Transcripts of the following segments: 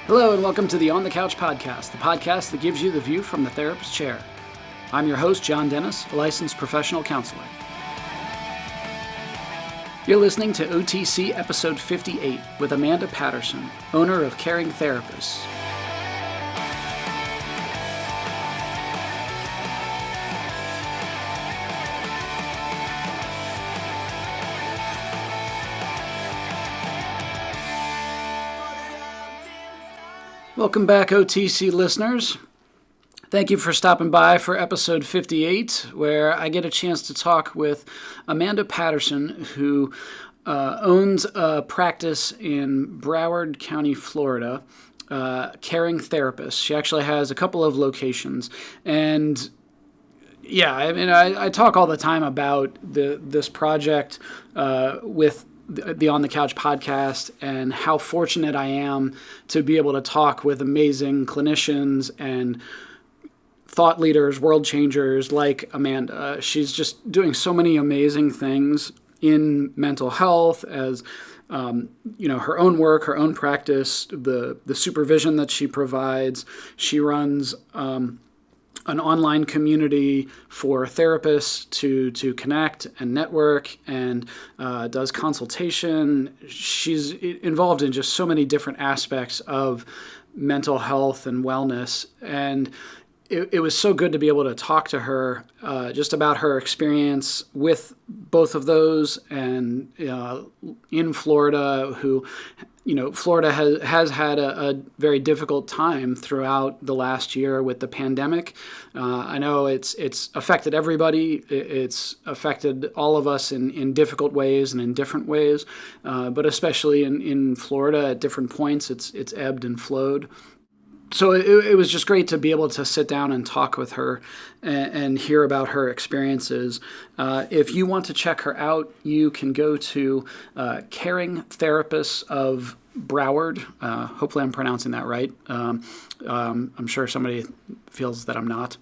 Hello and welcome to the On the Couch podcast, the podcast that gives you the view from the therapist chair. I'm your host, John Dennis, a licensed professional counselor. You're listening to OTC episode 58 with Amanda Patterson, owner of Caring Therapists. Welcome back, OTC listeners. Thank you for stopping by for episode 58, where I get a chance to talk with Amanda Patterson, who owns a practice in Broward County, Florida, Caring Therapists. She actually has a couple of locations, and yeah, I mean, I talk all the time about this project with the On the Couch podcast and how fortunate I am to be able to talk with amazing clinicians and thought leaders, world changers like Amanda. She's just doing so many amazing things in mental health as her own work, her own practice, the supervision that she provides. She runs an online community for therapists to connect and network, and does consultation. She's involved in just so many different aspects of mental health and wellness, and it was so good to be able to talk to her just about her experience with both of those, and in Florida, Florida has had a very difficult time throughout the last year with the pandemic. I know it's affected everybody. It's affected all of us in difficult ways and in different ways, but especially in Florida at different points, it's ebbed and flowed. So it was just great to be able to sit down and talk with her and hear about her experiences. If you want to check her out, you can go to Caring Therapists of Broward. Hopefully I'm pronouncing that right. I'm sure somebody feels that I'm not.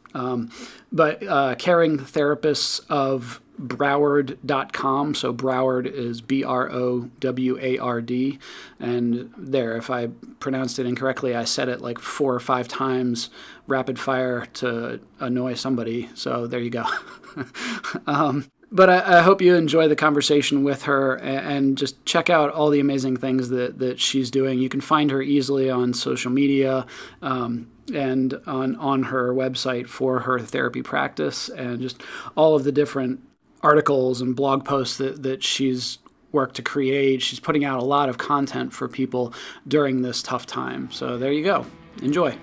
But Caring Therapists of Broward.com. So Broward is Broward. And there, if I pronounced it incorrectly, I said it like 4 or 5 times rapid fire to annoy somebody. So there you go. But I hope you enjoy the conversation with her and just check out all the amazing things that she's doing. You can find her easily on social media and on her website for her therapy practice, and just all of the different articles and blog posts that she's worked to create. She's putting out a lot of content for people during this tough time. So there you go. Enjoy.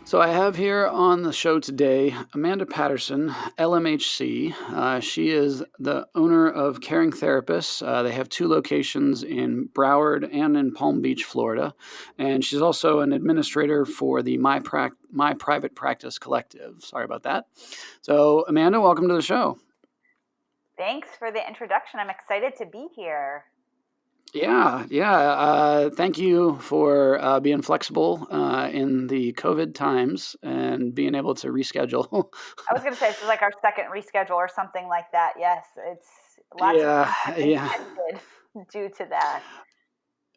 So I have here on the show today Amanda Patterson, LMHC. She is the owner of Caring Therapists. They have 2 locations in Broward and in Palm Beach, Florida. And she's also an administrator for the My Private Practice Collective. Sorry about that. So Amanda, welcome to the show. Thanks for the introduction. I'm excited to be here. Yeah. Thank you for being flexible in the COVID times and being able to reschedule. I was going to say, it's like our second reschedule or something like that. Yes, it's lots of things have been ended due to that.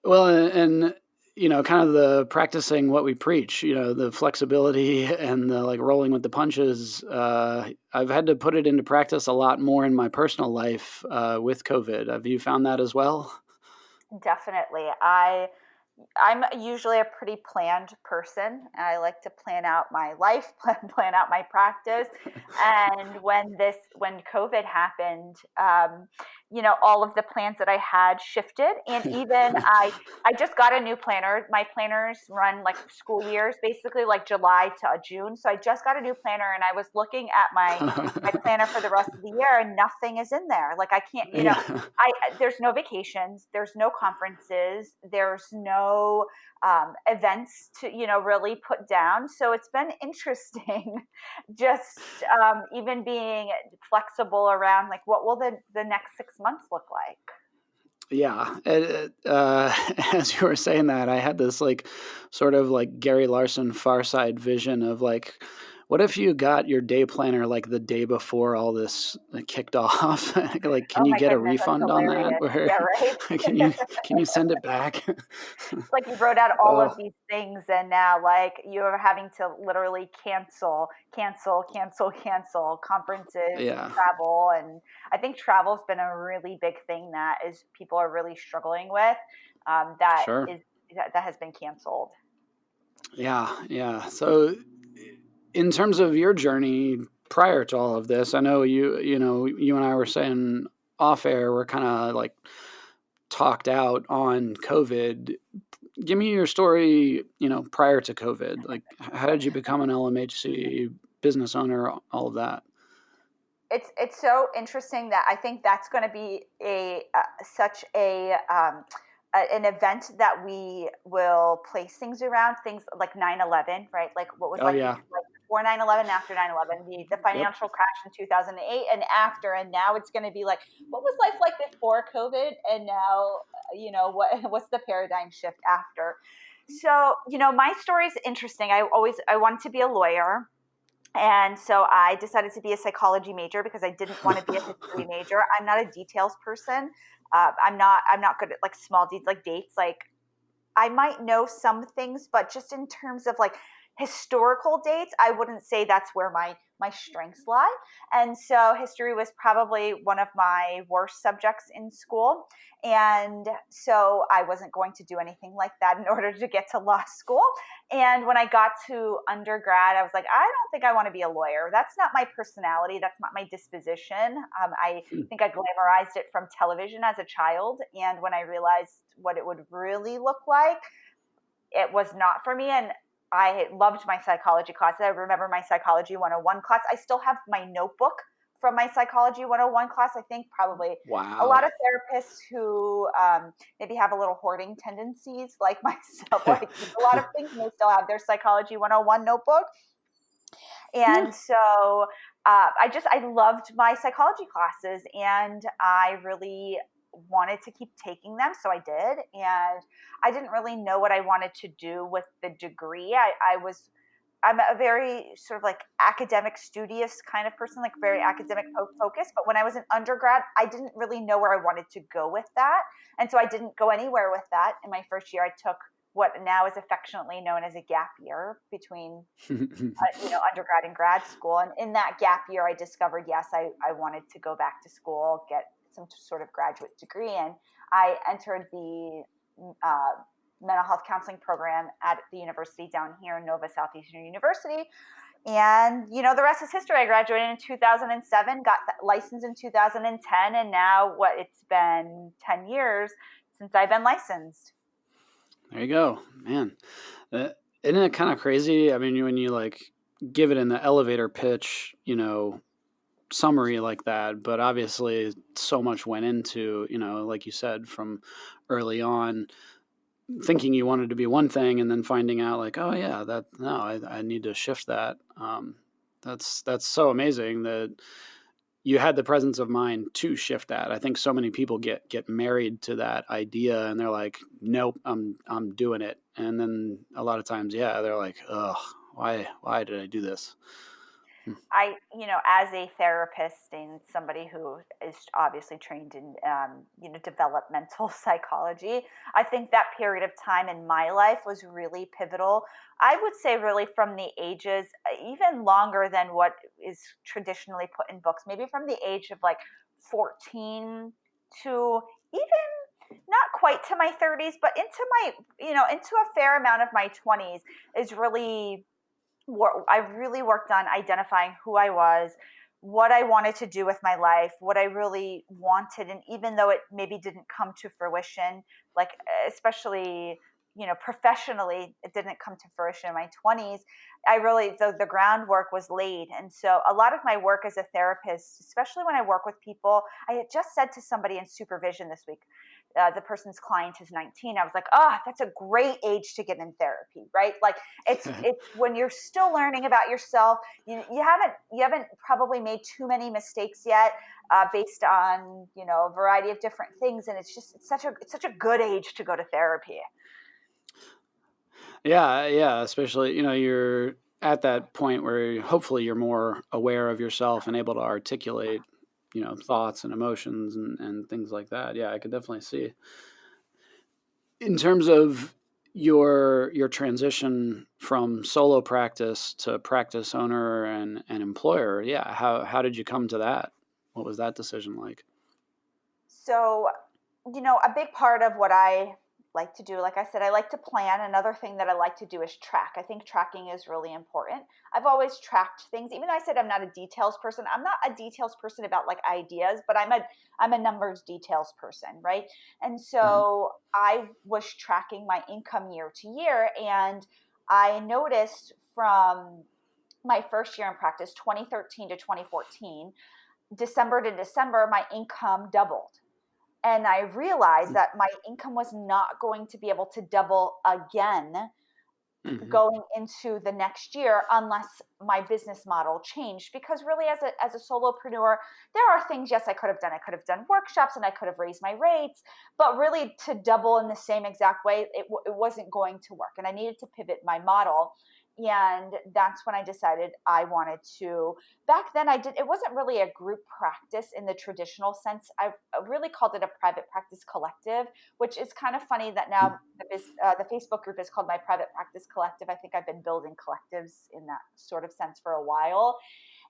Well, and kind of the practicing what we preach, the flexibility and the like rolling with the punches. I've had to put it into practice a lot more in my personal life with COVID. Have you found that as well? Definitely. I'm usually a pretty planned person. I like to plan out my life, plan out my practice. And when COVID happened, all of the plans that I had shifted. And even I just got a new planner. My planners run like school years, basically like July to June. So I just got a new planner, and I was looking at my planner for the rest of the year, and nothing is in there. Like I can't, there's no vacations, there's no conferences, there's no events to, really put down. So it's been interesting just even being flexible around like, what will the next 6 months look like? Yeah. As you were saying that, I had this like sort of like Gary Larson Far Side vision of like What if you got your day planner like the day before all this kicked off? Like, can Oh you my get a goodness, that's refund on that? hilarious. Where Yeah, right? can you send it back? It's like you wrote out all of Oh, these things and now like you're having to literally cancel conferences, yeah, travel. And I think travel's been a really big thing that is people are really struggling with. That sure. is that has been canceled. Yeah, yeah. So, in terms of your journey prior to all of this, I know you and I were saying off air, we're kind of like talked out on COVID. Give me your story, prior to COVID. Like, how did you become an LMHC business owner, all of that? It's so interesting that I think that's going to be a such an event that we will place things around, things like 9/11, right? Like what was Oh, like yeah. before 9/11, after 9/11, the Yep. financial crash in 2008, and after, and now it's going to be like what was life like before COVID, and now what's the paradigm shift after. So my story is interesting. I wanted to be a lawyer. And so I decided to be a psychology major because I didn't want to be a history major. I'm not a details person. I'm not good at like small details, like dates. Like I might know some things, but just in terms of like historical dates, I wouldn't say that's where my strengths lie. And so history was probably one of my worst subjects in school. And so I wasn't going to do anything like that in order to get to law school. And when I got to undergrad, I was like, I don't think I want to be a lawyer. That's not my personality. That's not my disposition. I think I glamorized it from television as a child. And when I realized what it would really look like, it was not for me. And I loved my psychology classes. I remember my psychology 101 class. I still have my notebook from my psychology 101 class. I think probably a lot Wow. of therapists who maybe have a little hoarding tendencies like myself, or I keep a lot of things, and they still have their psychology 101 notebook. Yeah. And so I loved my psychology classes, and I really wanted to keep taking them. So I did. And I didn't really know what I wanted to do with the degree. I'm a very sort of like academic, studious kind of person, like very academic focused. But when I was an undergrad, I didn't really know where I wanted to go with that. And so I didn't go anywhere with that. In my first year, I took what now is affectionately known as a gap year between undergrad and grad school. And in that gap year, I discovered, yes, I wanted to go back to school, get some sort of graduate degree. And I entered the uh, mental health counseling program at the university down here in Nova Southeastern University. And, the rest is history. I graduated in 2007, got licensed in 2010, and now it's been 10 years since I've been licensed. There you go, man. Uh, Isn't it kind of crazy? I mean, when you like give it in the elevator pitch, summary like that, but obviously so much went into, like you said, from early on, thinking you wanted to be one thing and then finding out like, oh yeah, that no, I need to shift that. That's so amazing that you had the presence of mind to shift that. I think so many people get married to that idea and they're like, nope, I'm doing it. And then a lot of times, yeah, they're like, ugh, why did I do this? As a therapist and somebody who is obviously trained in, developmental psychology, I think that period of time in my life was really pivotal. I would say, really, from the ages, even longer than what is traditionally put in books, maybe from the age of like 14 to even not quite to my 30s, but into a fair amount of my 20s is really I really worked on identifying who I was, what I wanted to do with my life, what I really wanted. And even though it maybe didn't come to fruition, like especially, professionally, it didn't come to fruition in my 20s. I really, the groundwork was laid. And so a lot of my work as a therapist, especially when I work with people, I had just said to somebody in supervision this week, the person's client is 19. I was like, oh, that's a great age to get in therapy, right? Like it's when you're still learning about yourself. You haven't probably made too many mistakes yet, based on a variety of different things, and it's such a good age to go to therapy. Yeah, yeah, especially, you're at that point where hopefully you're more aware of yourself and able to articulate, thoughts and emotions and things like that. Yeah, I could definitely see. In terms of your transition from solo practice to practice owner and employer, yeah, how did you come to that? What was that decision like? So, a big part of what I like to do, like I said, I like to plan. Another thing that I like to do is track. I think tracking is really important. I've always tracked things, even though I said I'm not a details person. I'm not a details person about like ideas, but I'm a numbers details person, right? And Mhm. so I was tracking my income year to year, and I noticed from my first year in practice, 2013 to 2014, December to December, my income doubled. And I realized that my income was not going to be able to double again Mhm. going into the next year unless my business model changed. Because really, as a solopreneur, there are things, yes, I could have done. I could have done workshops and I could have raised my rates, but really to double in the same exact way, it wasn't going to work. And I needed to pivot my model. And that's when I decided I wanted to. Back then, it wasn't really a group practice in the traditional sense. I really called it a private practice collective, which is kind of funny that now the Facebook group is called my Private Practice Collective. I think I've been building collectives in that sort of sense for a while.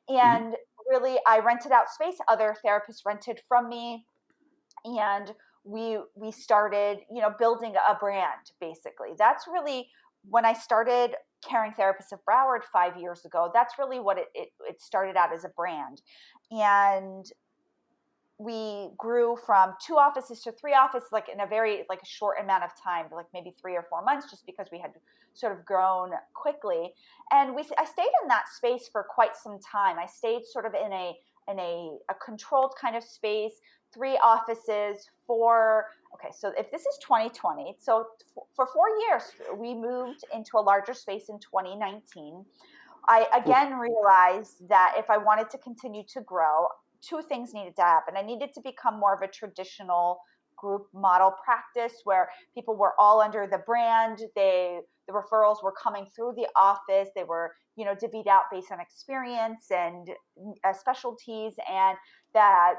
Mhm. And really, I rented out space. Other therapists rented from me, and we started, building a brand. Basically, that's really when I started Caring Therapists of Broward 5 years ago. That's really what it started out as, a brand. And we grew from 2 offices to 3 offices, like in a very like a short amount of time, like maybe 3 or 4 months, just because we had sort of grown quickly. And I stayed in that space for quite some time. I stayed sort of in a controlled kind of space, 3 offices for, okay, so if this is 2020, so for 4 years we moved into a larger space in 2019. I Oof. again realized that if I wanted to continue to grow, two things needed to happen. I needed to become more of a traditional group model practice where people were all under the brand. The referrals were coming through the office. They were, divvied out based on experience and specialties, and that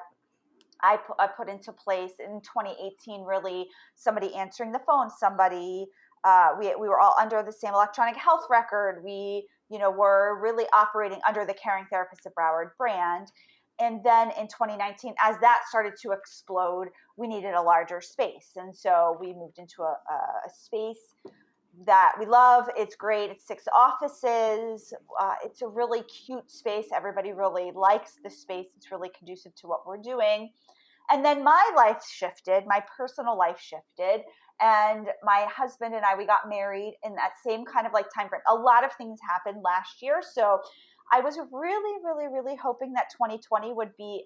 I put into place in 2018. Really, somebody answering the phone, somebody. We were all under the same electronic health record. We, were really operating under the Caring Therapist of Broward brand. And then in 2019, as that started to explode, we needed a larger space. And so we moved into a space that we love. It's great. It's 6 offices. It's a really cute space. Everybody really likes the space. It's really conducive to what we're doing. And then my life shifted, my personal life shifted, and my husband and I, we got married in that same kind of like time frame. A lot of things happened last year, so I was really, really, really hoping that 2020 would be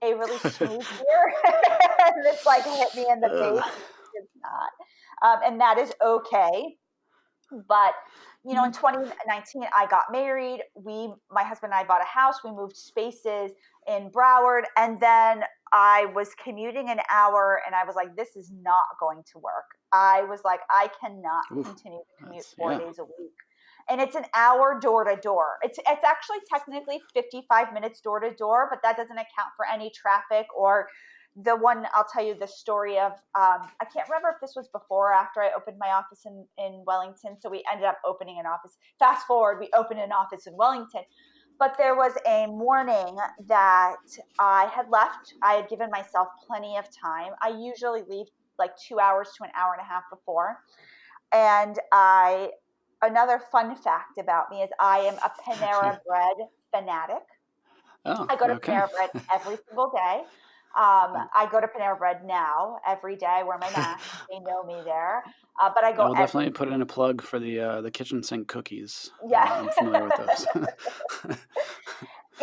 a really smooth year. And it's like hit me in the face. Ugh. It's not, and that is okay. But in 2019, I got married. My husband and I bought a house. We moved spaces in Broward, and then I was commuting an hour, and I was like, "This is not going to work." I was like, "I cannot Oof. continue to commute That's, four yeah. days a week." And it's an hour door to door. It's actually technically 55 minutes door to door, but that doesn't account for any traffic or the one. I'll tell you the story of, I can't remember if this was before or after I opened my office in Wellington. So we ended up opening an office. Fast forward, we opened an office in Wellington. But there was a morning that I had left. I had given myself plenty of time. I usually leave like 2 hours to an hour and a half before. And another fun fact about me is I am a Panera Bread fanatic. Oh, I go to okay. Panera Bread every single day. I go to Panera Bread now every day. I wear my mask. They know me there. But I I go will every, definitely put in a plug for the kitchen sink cookies. yeah. I'm familiar with those.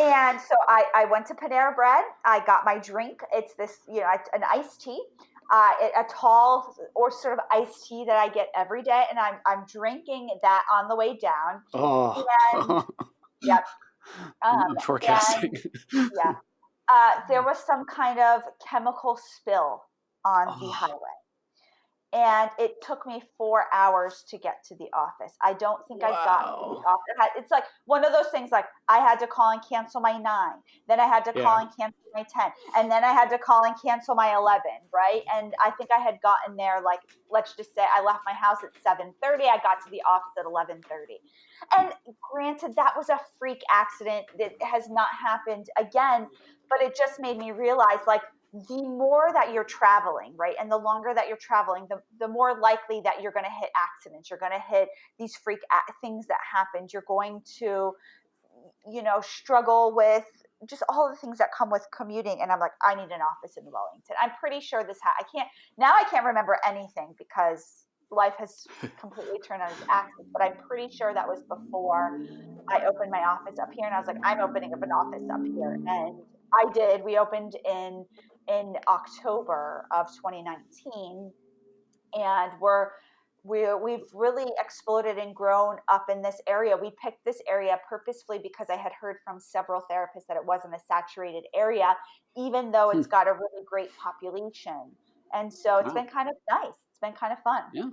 And so I went to Panera Bread. I got my drink. It's this, an iced tea, a tall or sort of iced tea that I get every day. And I'm drinking that on the way down. Oh, And yep. forecasting. And yeah, there was some kind of chemical spill on the Oh, highway. and it took me 4 hours to get to the office. I don't think I've gotten to the Wow. office. It's like one of those things, like I had to call and cancel my 9, then I had to call Yeah. and cancel my 10, and then I had to call and cancel my 11, right? And I think I had gotten there, like, let's just say I left my house at 7:30, I got to the office at 11:30. And granted, that was a freak accident that has not happened again, but it just made me realize, like, the more that you're traveling, right, and the longer that you're traveling, the more likely that you're going to hit accidents. You're going to hit these things that happened. You're going to, struggle with just all the things that come with commuting. And I'm like, I need an office in Wellington. I'm pretty sure I can't remember anything because life has completely turned on its axis, but I'm pretty sure that was before I opened my office up here, and I was like, I'm opening up an office up here. And I did. We opened in October of 2019, and we've really exploded and grown up in this area. We picked this area purposefully because I had heard from several therapists that it wasn't a saturated area, even though it's got a really great population. And so it's Wow. been kind of nice. It's been kind of fun. Yeah.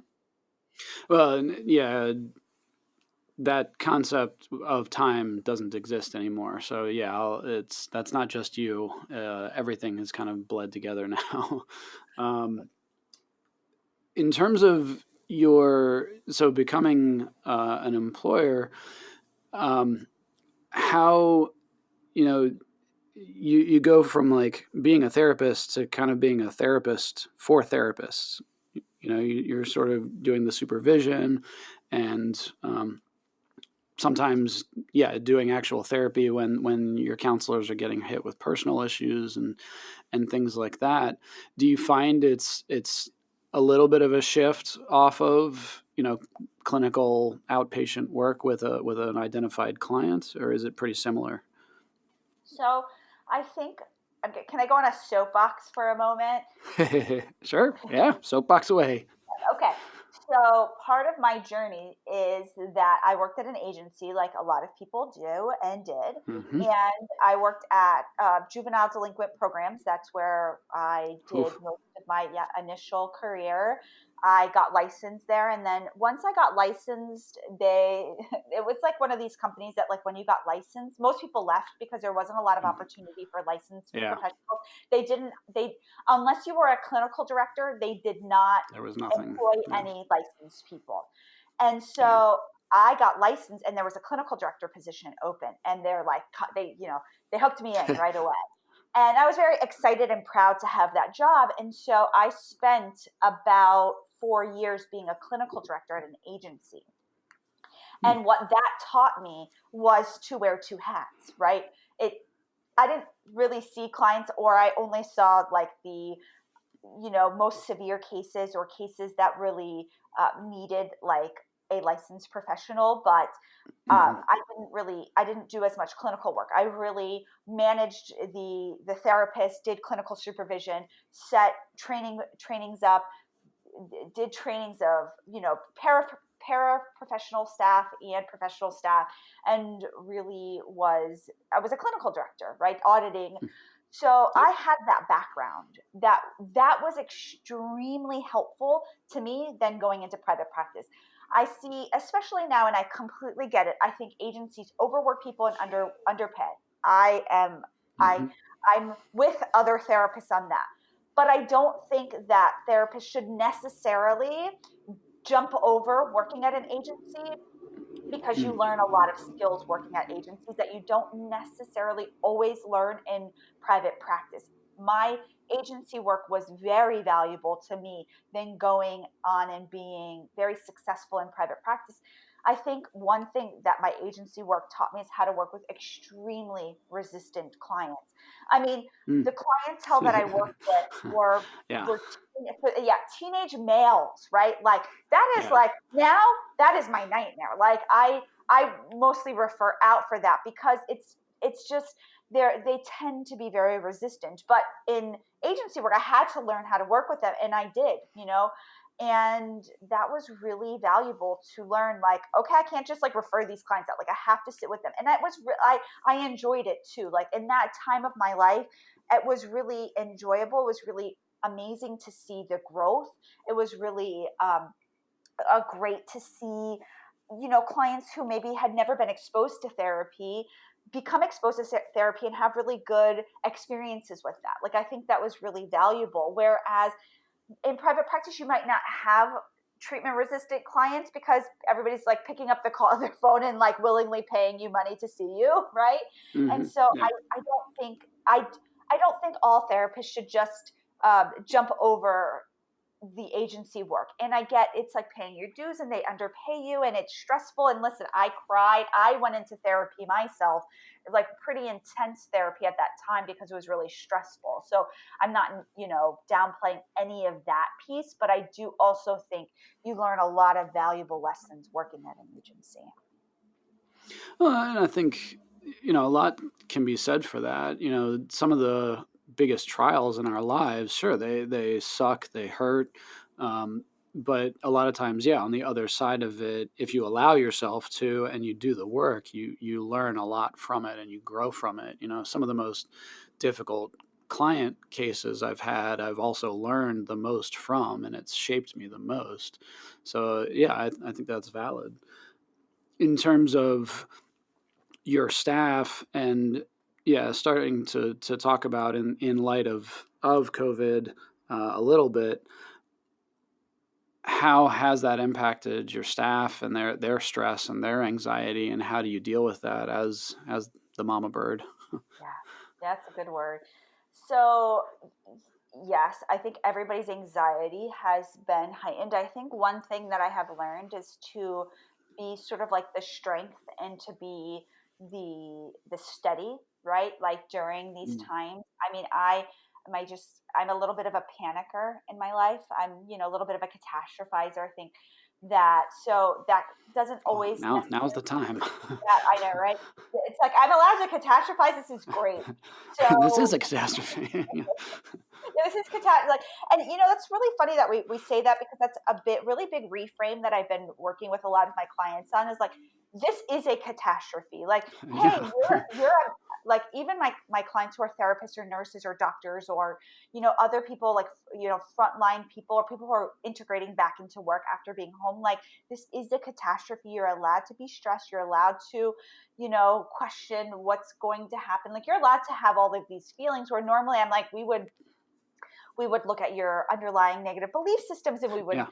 Well, yeah, that concept of time doesn't exist anymore. So yeah, that's not just you. Everything has kind of bled together now. In terms of becoming an employer, how you go from like being a therapist to kind of being a therapist for therapists. You're sort of doing the supervision and sometimes, yeah, doing actual therapy when your counselors are getting hit with personal issues and things like that. Do you find it's a little bit of a shift off of clinical outpatient work with an identified client, or is it pretty similar? So I think, okay, can I go on a soapbox for a moment? Sure, yeah, soapbox away. Okay. So part of my journey is that I worked at an agency, like a lot of people do and did. Mm-hmm. And I worked at juvenile delinquent programs. That's where I did Oof. most of my initial career. I got licensed there. And then once I got licensed, it was like one of these companies that, like, when you got licensed, most people left because there wasn't a lot of opportunity for licensed Yeah, professionals. They unless you were a clinical director, they did not there was nothing. employ Yeah, any licensed people. And yeah. so I got licensed, and there was a clinical director position open, and they're like, they hooked me in right away. And I was very excited and proud to have that job. And so I spent about 4 years being a clinical director at an agency. Hmm. And what that taught me was to wear two hats, right? It I didn't really see clients, or I only saw like the most severe cases, or cases that really needed like a licensed professional. But Mm-hmm. I didn't do as much clinical work. I really managed the therapist, did clinical supervision, set trainings up, did trainings of paraprofessional staff and professional staff, and really I was a clinical director, right, auditing. So Yep. I had that background. That was extremely helpful to me then going into private practice. I see, especially now, and I completely get it, I think agencies overwork people and underpay. I am I Mm-hmm. I'm with other therapists on that. But I don't think that therapists should necessarily jump over working at an agency, because you learn a lot of skills working at agencies that you don't necessarily always learn in private practice. My agency work was very valuable to me than going on and being very successful in private practice. I think one thing that my agency work taught me is how to work with extremely resistant clients. I mean, the clientele that I worked with were Yeah, were teenage males, right? Like, that is yeah. like, now that is my nightmare. Like, I mostly refer out for that because it's just they tend to be very resistant. But in agency work, I had to learn how to work with them, and I did. And that was really valuable to learn. Like, okay, I can't just like refer these clients out. Like, I have to sit with them, and that was I enjoyed it too. Like, in that time of my life, it was really enjoyable. It was really amazing to see the growth. It was really great to see, clients who maybe had never been exposed to therapy become exposed to therapy and have really good experiences with that. Like, I think that was really valuable. Whereas in private practice, you might not have treatment resistant clients because everybody's like picking up their phone and like willingly paying you money to see you, right? And so Yeah. I don't think all therapists should just jump over the agency work. And I get it's like paying your dues and they underpay you and it's stressful. And listen, I cried. I went into therapy myself, like pretty intense therapy at that time because it was really stressful. So I'm not, downplaying any of that piece, but I do also think you learn a lot of valuable lessons working at an agency. Well, and I think, a lot can be said for that. Some of the biggest trials in our lives, sure, they suck, they hurt. But a lot of times, yeah, on the other side of it, if you allow yourself to and you do the work, you learn a lot from it and you grow from it. Some of the most difficult client cases I've had, I've also learned the most from, and it's shaped me the most. So, yeah, I think that's valid. In terms of your staff and, yeah, starting to talk about in light of COVID a little bit, how has that impacted your staff and their stress and their anxiety, and how do you deal with that as the mama bird? Yeah, that's a good word. So, yes, I think everybody's anxiety has been heightened. I think one thing that I have learned is to be sort of like the strength and to be the steady, right? Like during these Mm. times. I mean, I'm a little bit of a panicker in my life. I'm, a little bit of a catastrophizer. I think that doesn't Oh, always now's the time. that I know, right? It's like I'm allowed to catastrophize. This is great. This is So a catastrophe. Yeah. this is like, and that's really funny that we say that because that's a really big reframe that I've been working with a lot of my clients on is like, this is a catastrophe. Like, hey, Yeah. like even my clients who are therapists or nurses or doctors or, other people like, frontline people or people who are integrating back into work after being home. Like, this is a catastrophe. You're allowed to be stressed. You're allowed to, question what's going to happen. Like, you're allowed to have all of these feelings where normally I'm like, we would look at your underlying negative belief systems and we would Yeah.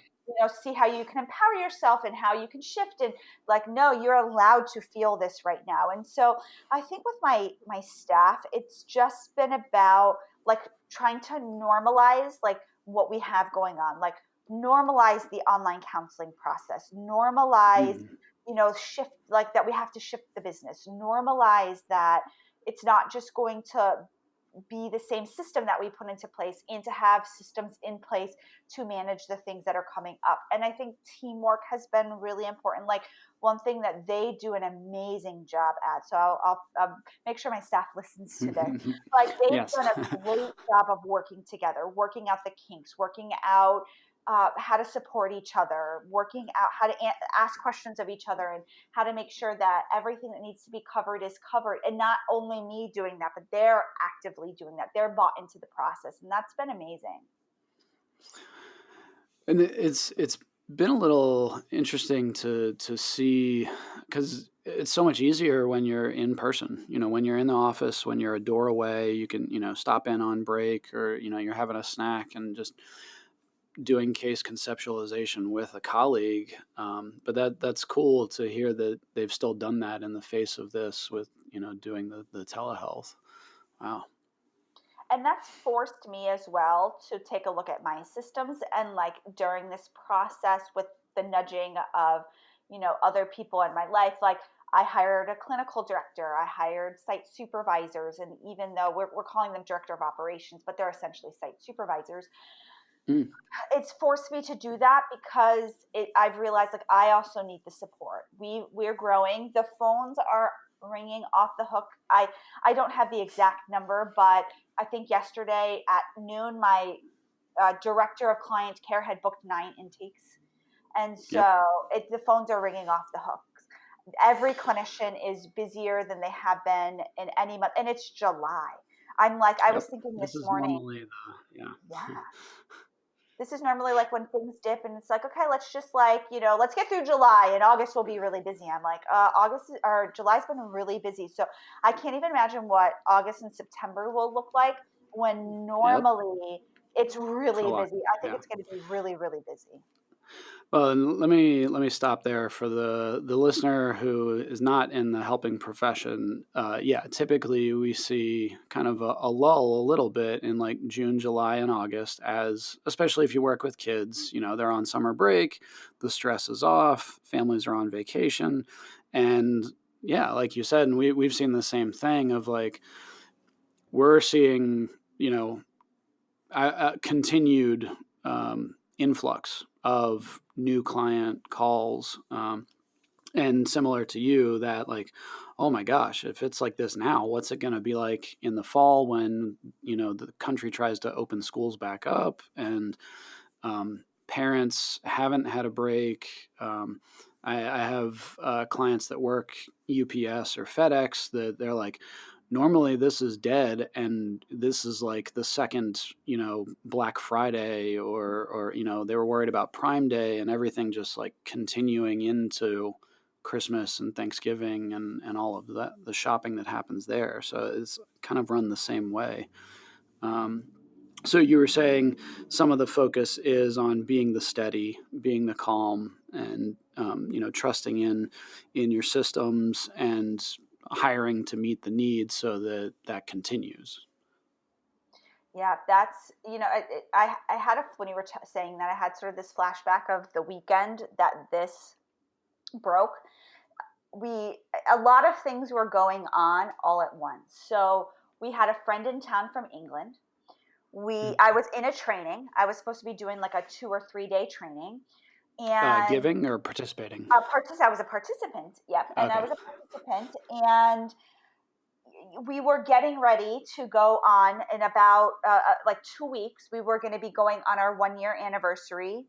see how you can empower yourself and how you can shift, and like, no, you're allowed to feel this right now. And so I think with my staff, it's just been about like trying to normalize like what we have going on, like normalize the online counseling process, normalize, Mhm. shift like that we have to shift the business, normalize that it's not just going to be the same system that we put into place, and to have systems in place to manage the things that are coming up. And I think teamwork has been really important. Like, one thing that they do an amazing job at, so I'll make sure my staff listens to this, like they've Yes. done a great job of working together, working out the kinks, working out how to support each other, working out how to ask questions of each other, and how to make sure that everything that needs to be covered is covered. And not only me doing that, but they're actively doing that. They're bought into the process. And that's been amazing. And it's been a little interesting to see, because it's so much easier when you're in person. When you're in the office, when you're a door away, you can stop in on break, or you're having a snack and just doing case conceptualization with a colleague. But that's cool to hear that they've still done that in the face of this with doing the telehealth. Wow. And that's forced me as well to take a look at my systems. And like during this process with the nudging of, other people in my life, like I hired a clinical director, I hired site supervisors. And even though we're calling them director of operations, but they're essentially site supervisors, Mm. it's forced me to do that because I've realized like I also need the support. We're growing. The phones are ringing off the hook. I don't have the exact number, but I think yesterday at noon, my director of client care had booked 9 intakes, and Yep. so the phones are ringing off the hook. Every clinician is busier than they have been in any month, and it's July. I'm like, I was Yep. thinking This this is morning, normally the, yeah. yeah, this is normally like when things dip and it's like, okay, let's just like, let's get through July and August will be really busy. I'm like, July's been really busy. So I can't even imagine what August and September will look like when Yep. normally it's A really lot. busy. I think Yeah. it's going to be really, really busy. Well, and let me stop there for the listener who is not in the helping profession. Yeah, typically we see kind of a lull a little bit in like June, July, and August, as especially if you work with kids. They're on summer break, the stress is off, families are on vacation, and yeah, like you said, and we've seen the same thing of like we're seeing continued influx of new client calls. And similar to you, that like, oh my gosh, if it's like this now, what's it going to be like in the fall when the country tries to open schools back up and parents haven't had a break. I have clients that work UPS or FedEx that they're like, normally this is dead, and this is like the second, Black Friday, or they were worried about Prime Day and everything just like continuing into Christmas and Thanksgiving and all of that, the shopping that happens there. So it's kind of run the same way. Um, so you were saying some of the focus is on being the steady, being the calm, and trusting in your systems and hiring to meet the needs so that that continues. Yeah, that's, I had when you were saying that, I had sort of this flashback of the weekend that this broke. A lot of things were going on all at once. So we had a friend in town from England. I was in a training. I was supposed to be doing like a 2 or 3 day training, and Giving or participating? I was a participant. Yep, and I Okay. was a participant, and we were getting ready to go on in about like 2 weeks. We were going to be going on our 1 year anniversary,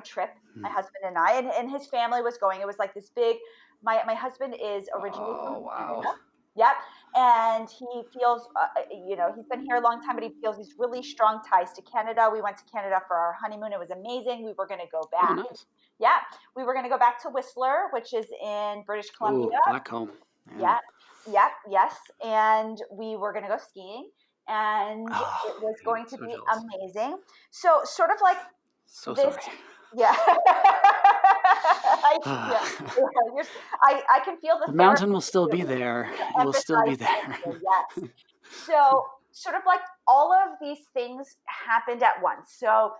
trip. My husband and I, and his family was going. It was like this big. My husband is originally from Oh Canada. wow. Yep. And he feels, he's been here a long time, but he feels these really strong ties to Canada. We went to Canada for our honeymoon. It was amazing. We were going to go Oh back. nice. Yeah. We were going to go back to Whistler, which is in British Columbia. Oh, back home. Yeah. Yeah. Yep. Yes. And we were going to go skiing, and Oh it was man, going to so be jealous. amazing. So, sort of like So this, sorry. yeah. Yeah. I can feel the The mountain will therapist still be there. It will still be empathizing with there. you. Yes. So, sort of like all of these things happened at once. So,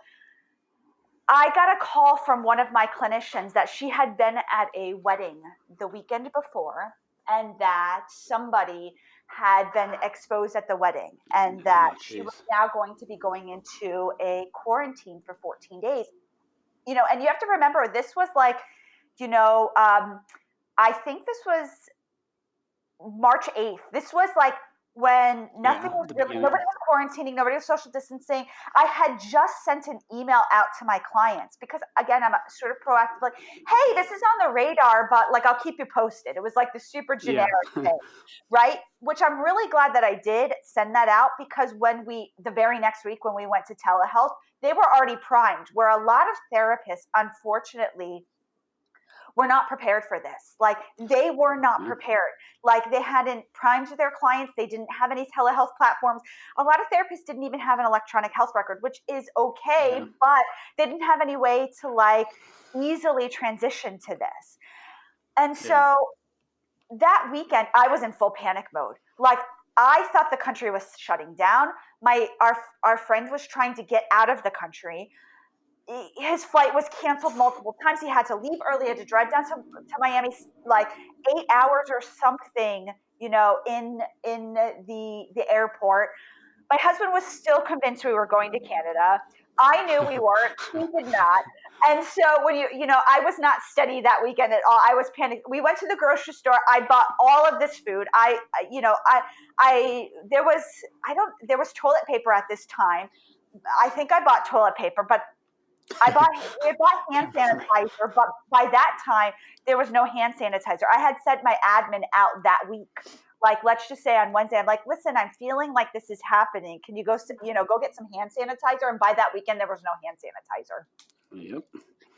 I got a call from one of my clinicians that she had been at a wedding the weekend before, and that somebody had been exposed at the wedding, and that Oh she was jeez. now going to be going into a quarantine for 14 days. And you have to remember, this was like, I think this was March 8th. This was like when nothing Yeah, was at the really, nobody beginning. was quarantining, nobody was social distancing. I had just sent an email out to my clients because, again, I'm sort of proactive, like, hey, this is on the radar, but like, I'll keep you posted. It was like the super generic Yeah. thing, right? Which I'm really glad that I did send that out, because the very next week when we went to telehealth, they were already primed, where a lot of therapists, unfortunately, were not prepared for this. Like, they were not Yeah. prepared. Like, they hadn't primed their clients. They didn't have any telehealth platforms. A lot of therapists didn't even have an electronic health record, which is okay, Yeah. but they didn't have any way to like easily transition to this. And Yeah. so that weekend, I was in full panic mode. Like, I thought the country was shutting down. Our friend was trying to get out of the country. His flight was canceled multiple times. He had to leave early, he had to drive down to Miami, like 8 hours or something, in the airport. My husband was still convinced we were going to Canada. I knew we weren't. He did not. And so when I was not steady that weekend at all. I was panicked. We went to the grocery store. I bought all of this food. There was toilet paper at this time. I think I bought toilet paper, but We bought hand Right. sanitizer, but by that time there was no hand sanitizer. I had sent my admin out that week. Like, let's just say on Wednesday, I'm like, listen, I'm feeling like this is happening. Can you go get some hand sanitizer? And by that weekend, there was no hand sanitizer. Yep.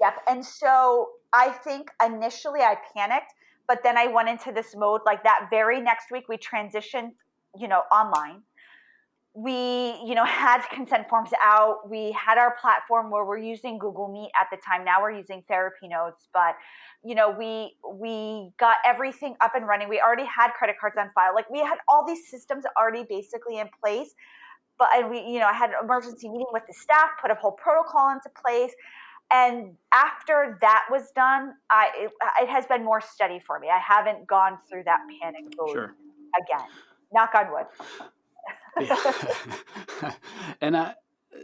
Yep. And so I think initially I panicked, but then I went into this mode. Like that very next week, we transitioned, online. We, had consent forms out. We had our platform where we're using Google Meet at the time. Now we're using Therapy Notes, but we got everything up and running. We already had credit cards on file. Like we had all these systems already basically in place. But and we, I had an emergency meeting with the staff, put a whole protocol into place. And after that was done, it has been more steady for me. I haven't gone through that panic mode Sure. again. Knock on wood. Yeah. And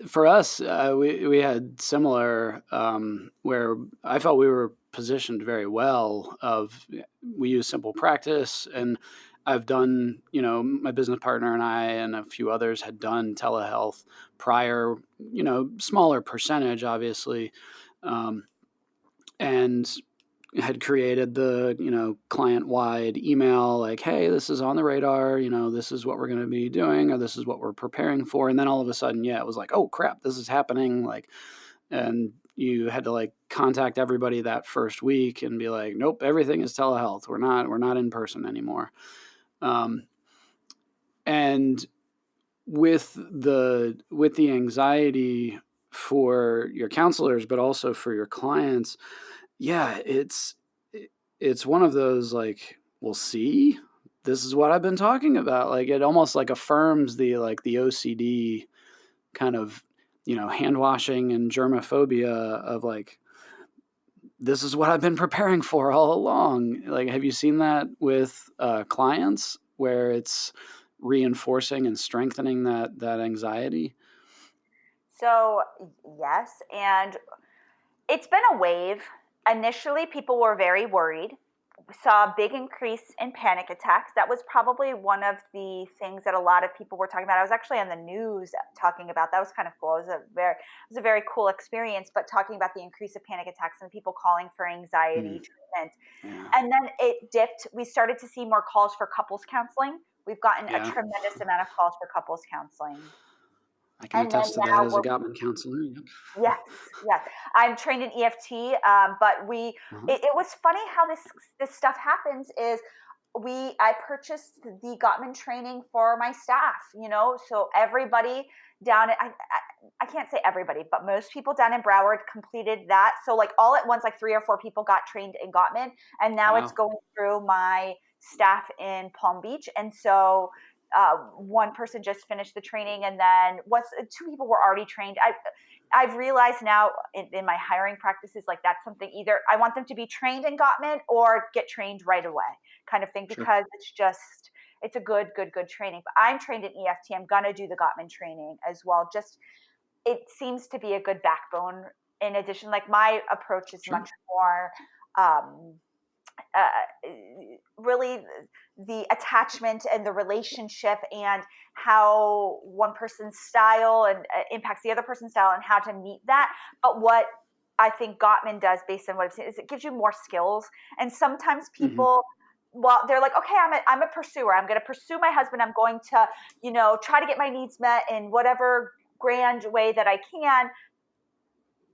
for us, we had similar where I felt we were positioned very well. We use Simple Practice, and I've done, my business partner and I and a few others had done telehealth prior, smaller percentage, obviously, and had created the client-wide email like, hey, this is on the radar, this is what we're going to be doing, or this is what we're preparing for. And then all of a sudden, yeah, it was like, oh crap, this is happening. Like, and you had to like contact everybody that first week and be like, nope, everything is telehealth. We're not in person anymore. And with the anxiety for your counselors, but also for your clients, yeah, it's one of those like, we'll see, this is what I've been talking about. Like it almost like affirms the OCD kind of, hand washing and germophobia of like, this is what I've been preparing for all along. Like, have you seen that with clients where it's reinforcing and strengthening that anxiety? So, yes. And it's been a wave. Initially, people were very worried. We saw a big increase in panic attacks. That was probably one of the things that a lot of people were talking about. I was actually on the news talking about that. Was kind of cool. It was a very cool experience. But talking about the increase of panic attacks and people calling for anxiety treatment, Yeah. and then it dipped. We started to see more calls for couples counseling. We've gotten a Yeah. tremendous amount of calls for couples counseling, I can and then attest to that now as a we're Gottman counselor. Yep. yes, yes. I'm trained in EFT, but Uh-huh. it was funny how this stuff happens. Is I purchased the Gottman training for my staff. So everybody down at I can't say everybody, but most people down in Broward completed that. So like all at once, like 3 or 4 people got trained in Gottman, and now it's Wow. going through my staff in Palm Beach, and so. One person just finished the training, and then 2 people were already trained. I've realized now in my hiring practices, like that's something either I want them to be trained in Gottman or get trained right away, kind of thing, Sure. because it's a good training. But I'm trained in EFT. I'm gonna do the Gottman training as well. Just it seems to be a good backbone. In addition, like my approach is Sure. much more. Um, really the attachment and the relationship and how one person's style and impacts the other person's style and how to meet that. But what I think Gottman does, based on what I've seen, is it gives you more skills. And sometimes Hmm. people, well, they're like, okay, I'm a pursuer. I'm going to pursue my husband. I'm going to, try to get my needs met in whatever grand way that I can,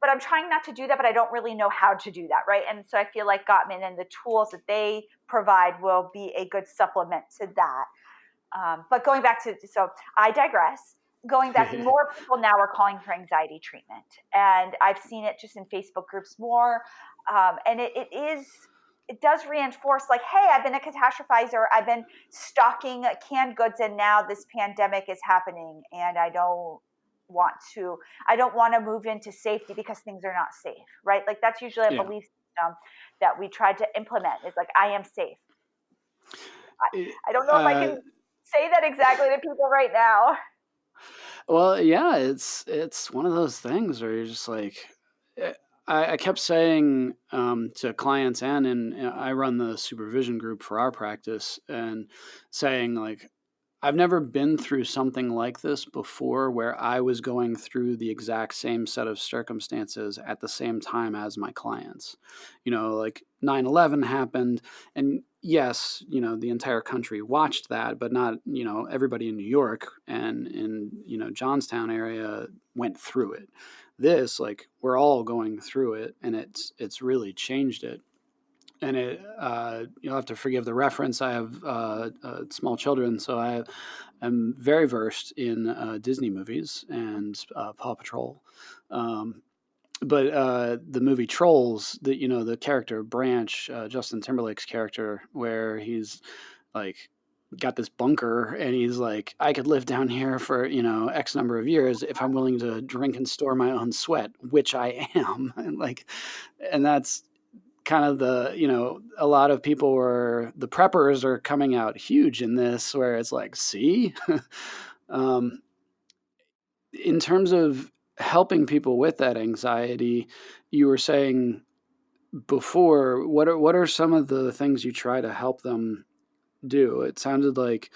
but I'm trying not to do that, but I don't really know how to do that, right? And so I feel like Gottman and the tools that they provide will be a good supplement to that. But going back to, so I digress. Going back, more people now are calling for anxiety treatment, and I've seen it just in Facebook groups more, and it does reinforce like, hey, I've been a catastrophizer, I've been stocking canned goods, and now this pandemic is happening, and I don't want to move into safety because things are not safe, right? Like that's usually a Yeah. belief system that we tried to implement, is like, I am safe. It- I don't know if I uh, can say that exactly to people right now. well, yeah, it's one of those things where you're just like, eh, I kept saying to clients and I run the supervision group for our practice, and saying like, I've never been through something like this before where I was going through the exact same set of circumstances at the same time as my clients. Like 9/11 happened, and yes, the entire country watched that, but not, everybody in New York and in, Johnstown area went through it. This, like, we're all going through it, and it's really changed it. And you'll have to forgive the reference. I have small children, so I am very versed in Disney movies and Paw Patrol. But the movie Trolls, the character Branch, Justin Timberlake's character, where he's like got this bunker and he's like, I could live down here for X number of years if I'm willing to drink and store my own sweat, which I am. And that's kind of a lot of people the preppers are coming out huge in this, where it's like, see, in terms of helping people with that anxiety, you were saying before, what are some of the things you try to help them do? It sounded like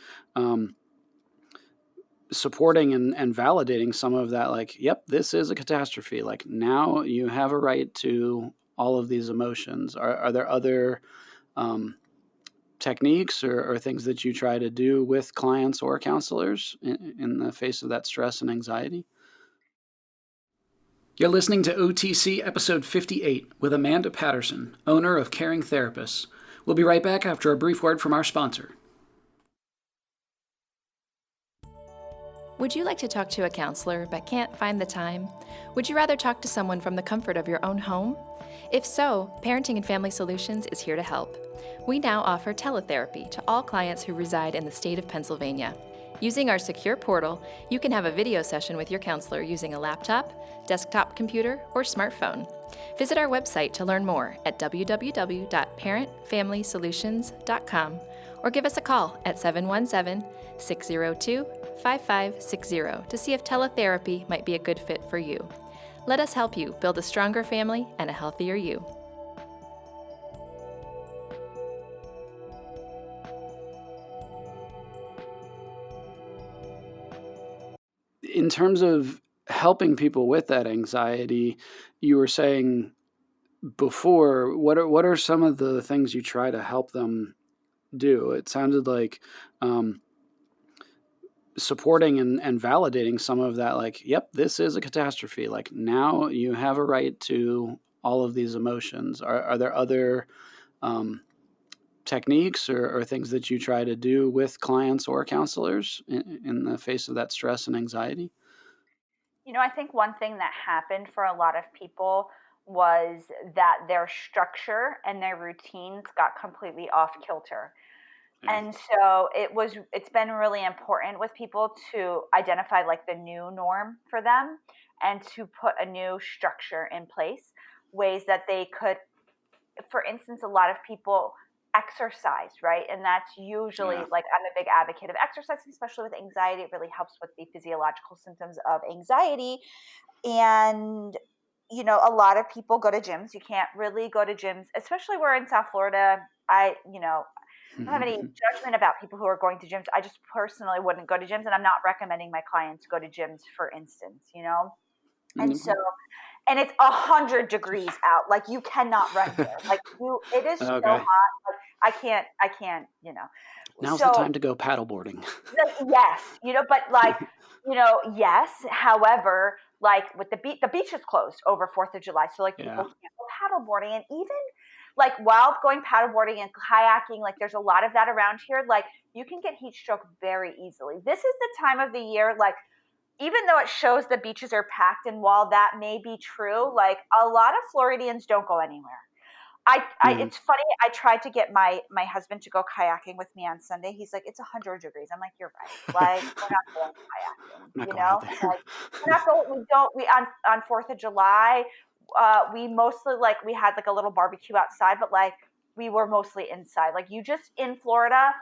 supporting and validating some of that, like, yep, this is a catastrophe. Like, now you have a right to all of these emotions. Are there other techniques or things that you try to do with clients or counselors in the face of that stress and anxiety? You're listening to OTC episode 58 with Amanda Patterson, owner of Caring Therapists. We'll be right back after a brief word from our sponsor. Would you like to talk to a counselor but can't find the time? Would you rather talk to someone from the comfort of your own home? If so, Parenting and Family Solutions is here to help. We now offer teletherapy to all clients who reside in the state of Pennsylvania. Using our secure portal, you can have a video session with your counselor using a laptop, desktop computer, or smartphone. Visit our website to learn more at www.parentfamilysolutions.com or give us a call at 717-602-5560 to see if teletherapy might be a good fit for you. Let us help you build a stronger family and a healthier you. In terms of helping people with that anxiety, you were saying before, what are some of the things you try to help them do? It sounded like supporting and validating some of that, like, yep, this is a catastrophe. Like, now you have a right to all of these emotions. Are there other techniques or things that you try to do with clients or counselors in the face of that stress and anxiety? I think one thing that happened for a lot of people was that their structure and their routines got completely off kilter. Yeah. And so it's been really important with people to identify like the new norm for them and to put a new structure in place, ways that they could, for instance, a lot of people exercise, right? And that's usually, like, I'm a big advocate of exercising, especially with anxiety. It really helps with the physiological symptoms of anxiety. And a lot of people go to gyms. You can't really go to gyms, especially we're in South Florida. I don't have any judgment about people who are going to gyms. I just personally wouldn't go to gyms, and I'm not recommending my clients go to gyms, for instance, And so, and it's 100 degrees out. Like, you cannot run there. Like, it is so hot. Like, I can't. Now's So, the time to go paddleboarding. yes, but like, yes. However, like with the beach is closed over 4th of July. So like people can't go paddleboarding, and even like while going paddleboarding and kayaking, like there's a lot of that around here. Like, you can get heat stroke very easily. This is the time of the year, like, even though it shows the beaches are packed, and while that may be true, like a lot of Floridians don't go anywhere. It's funny. I tried to get my husband to go kayaking with me on Sunday. He's like, it's 100 degrees. I'm like, you're right. Like, we're not going kayaking. I'm not going out there. Like, we're not going. We don't. We on 4th of July. We mostly, like, we had like a little barbecue outside, but like we were mostly inside. Like, you just in Florida.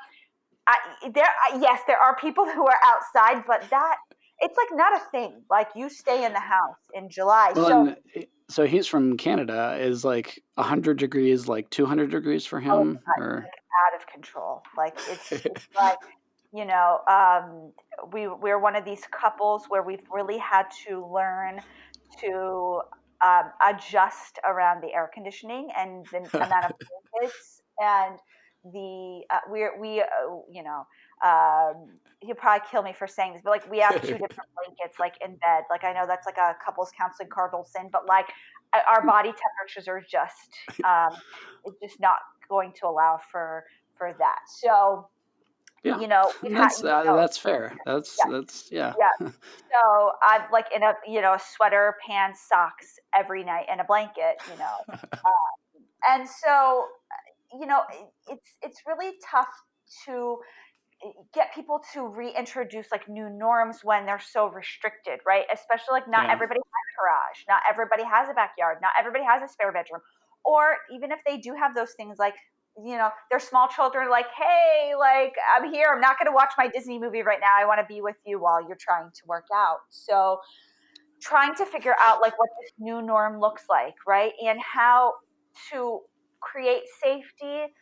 Yes, there are people who are outside, but it's like not a thing. Like, you stay in the house in July. Well, so he's from Canada. Is like 100 degrees like 200 degrees for him? Or like out of control. Like, it's like, we're one of these couples where we've really had to learn to adjust around the air conditioning and the amount of blankets and the he'll probably kill me for saying this, but like we have two different blankets like in bed. Like I know that's like a couples counseling cardinal sin, but like our body temperatures are it's just not going to allow for that. So Yeah, we've had that's fair. That's yeah. yeah. So I'm like in a sweater, pants, socks every night and a blanket, And so, it's really tough to get people to reintroduce like new norms when they're so restricted, right? Especially like not Yeah. everybody has a garage, not everybody has a backyard, not everybody has a spare bedroom. Or even if they do have those things, like their small children, like, hey, like I'm here, I'm not going to watch my Disney movie right now, I want to be with you while you're trying to work out. So trying to figure out like what this new norm looks like, right? And how to create safety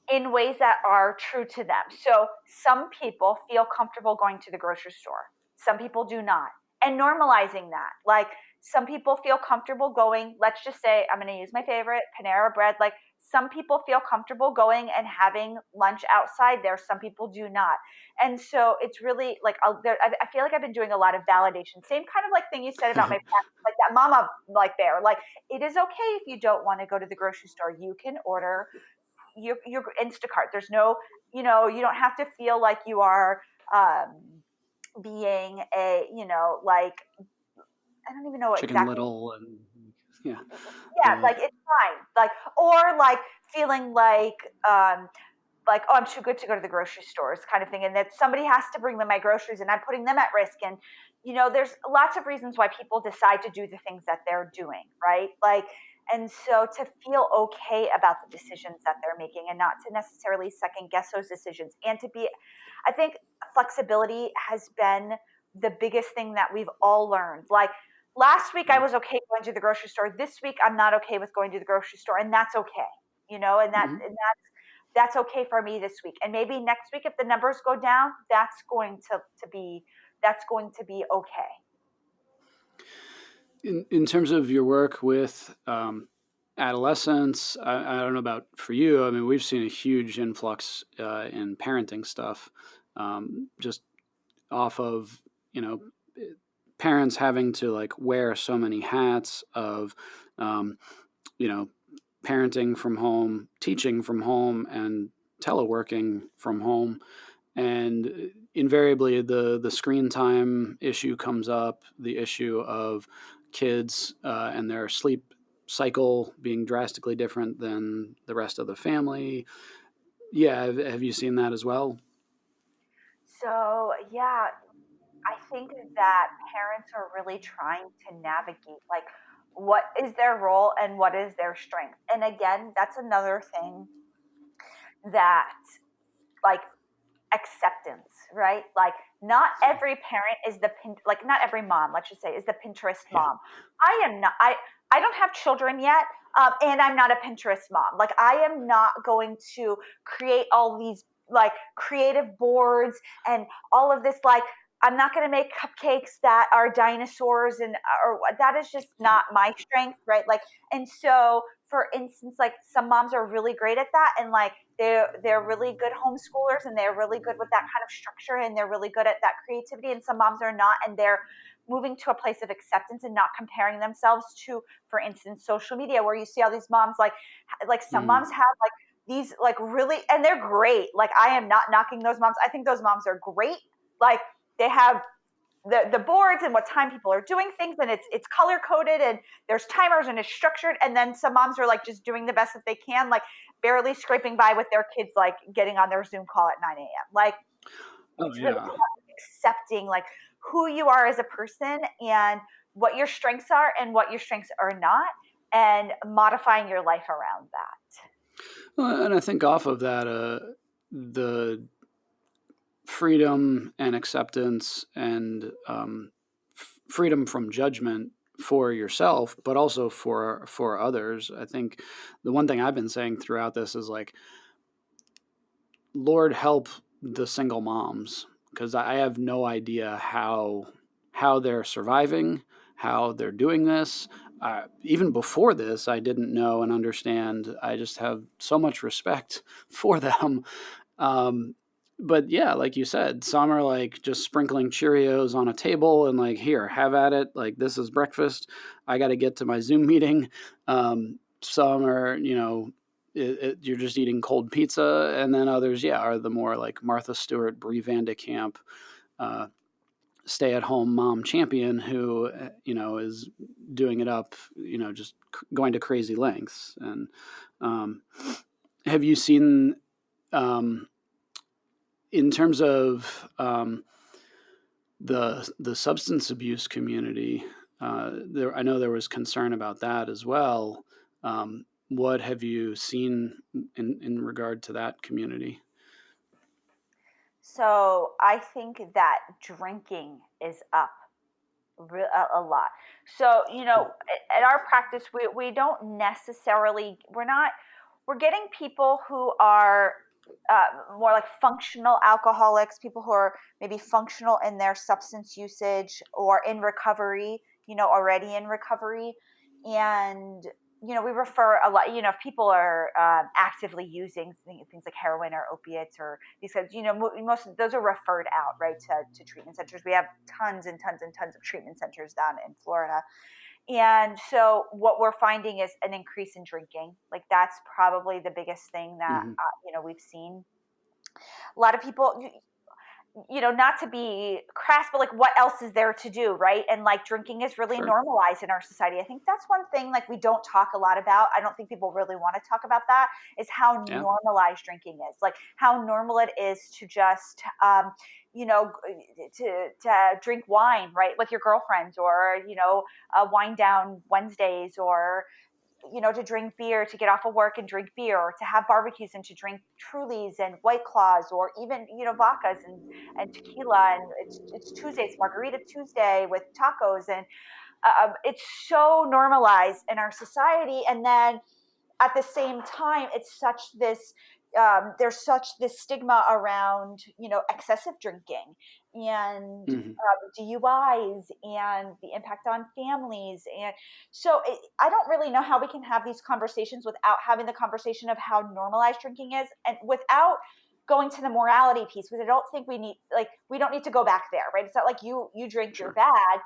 in ways that are true to them. So some people feel comfortable going to the grocery store. Some people do not. And normalizing that. Like some people feel comfortable going, let's just say, I'm going to use my favorite, Panera Bread. Like some people feel comfortable going and having lunch outside there. Some people do not. And so it's really like, I feel like I've been doing a lot of validation. Same kind of like thing you said about my practice, like that mama like there. Like it is okay if you don't want to go to the grocery store. You can order your Instacart. There's no, you don't have to feel like you are being like, I don't even know what Chicken exactly. Little and yeah. Yeah, like it's fine. Like, or like feeling like, oh, I'm too good to go to the grocery stores kind of thing. And that somebody has to bring them my groceries and I'm putting them at risk. And, there's lots of reasons why people decide to do the things that they're doing, right? Like, and so to feel okay about the decisions that they're making and not to necessarily second guess those decisions and I think flexibility has been the biggest thing that we've all learned. Like last week I was okay going to the grocery store. This week I'm not okay with going to the grocery store, and that's okay. And that's okay for me this week. And maybe next week if the numbers go down, that's going to be okay. In terms of your work with adolescents, I don't know about for you. I mean, we've seen a huge influx in parenting stuff, just off of parents having to like wear so many hats of um, parenting from home, teaching from home, and teleworking from home. And invariably, the screen time issue comes up, the issue of kids and their sleep cycle being drastically different than the rest of the family. Yeah, have you seen that as well? So, yeah, I think that parents are really trying to navigate like what is their role and what is their strength. And again, that's another thing that like acceptance, right? Like not every parent is like not every mom, let's just say, is the Pinterest Yeah. mom. I am not. I don't have children yet, and I'm not a Pinterest mom. Like I am not going to create all these like creative boards and all of this. Like I'm not going to make cupcakes that are dinosaurs or that is just not my strength, right? Like, and so for instance, like some moms are really great at that, and like they're really good homeschoolers and they're really good with that kind of structure and they're really good at that creativity, and some moms are not, and they're moving to a place of acceptance and not comparing themselves to, for instance, social media, where you see all these moms like some moms have like these like really, and they're great. Like I am not knocking those moms. I think those moms are great. Like they have the boards and what time people are doing things, and it's color coded and there's timers and it's structured, and then some moms are like just doing the best that they can, like barely scraping by with their kids, like getting on their Zoom call at 9 a.m. Like it's really Yeah. accepting like who you are as a person and what your strengths are and what your strengths are not, and modifying your life around that. Well, and I think off of that, the freedom and acceptance and freedom from judgment for yourself, but also for others. I think the one thing I've been saying throughout this is like, Lord help the single moms, because I have no idea how they're surviving, how they're doing this. Even before this, I didn't know and understand. I just have so much respect for them. Um, but yeah, like you said, some are like just sprinkling Cheerios on a table and like, here, have at it. Like, this is breakfast. I got to get to my Zoom meeting. Some are, you're just eating cold pizza. And then others, yeah, are the more like Martha Stewart, Brie Vandekamp, uh, stay at home mom champion who, is doing it up, just going to crazy lengths. And have you seen, um, in terms of the substance abuse community, I know there was concern about that as well. What have you seen in regard to that community? So I think that drinking is up a lot. So, at our practice, we don't necessarily, we're getting people who are more like functional alcoholics, people who are maybe functional in their substance usage or in recovery, already in recovery. And, we refer a lot, if people are actively using things like heroin or opiates or these kinds, most of those are referred out, right, to treatment centers. We have tons and tons and tons of treatment centers down in Florida. And so what we're finding is an increase in drinking. Like that's probably the biggest thing that, Mm-hmm. we've seen. A lot of people, not to be crass, but like what else is there to do, right? And like drinking is really Sure. normalized in our society. I think that's one thing like we don't talk a lot about. I don't think people really want to talk about that, is how Yeah. normalized drinking is. Like how normal it is to just to drink wine, right, with your girlfriends, or wine down Wednesdays, or to drink beer, to get off of work and drink beer, or to have barbecues and to drink Trulies and White Claws, or even, vodkas and tequila. And it's Tuesday, it's Margarita Tuesday with tacos. And it's so normalized in our society. And then at the same time, it's such this there's such this stigma around excessive drinking and Mm-hmm. DUIs and the impact on families. And so I don't really know how we can have these conversations without having the conversation of how normalized drinking is, and without going to the morality piece, because I don't think we don't need to go back there, right? It's not like you drink, you're Sure. bad,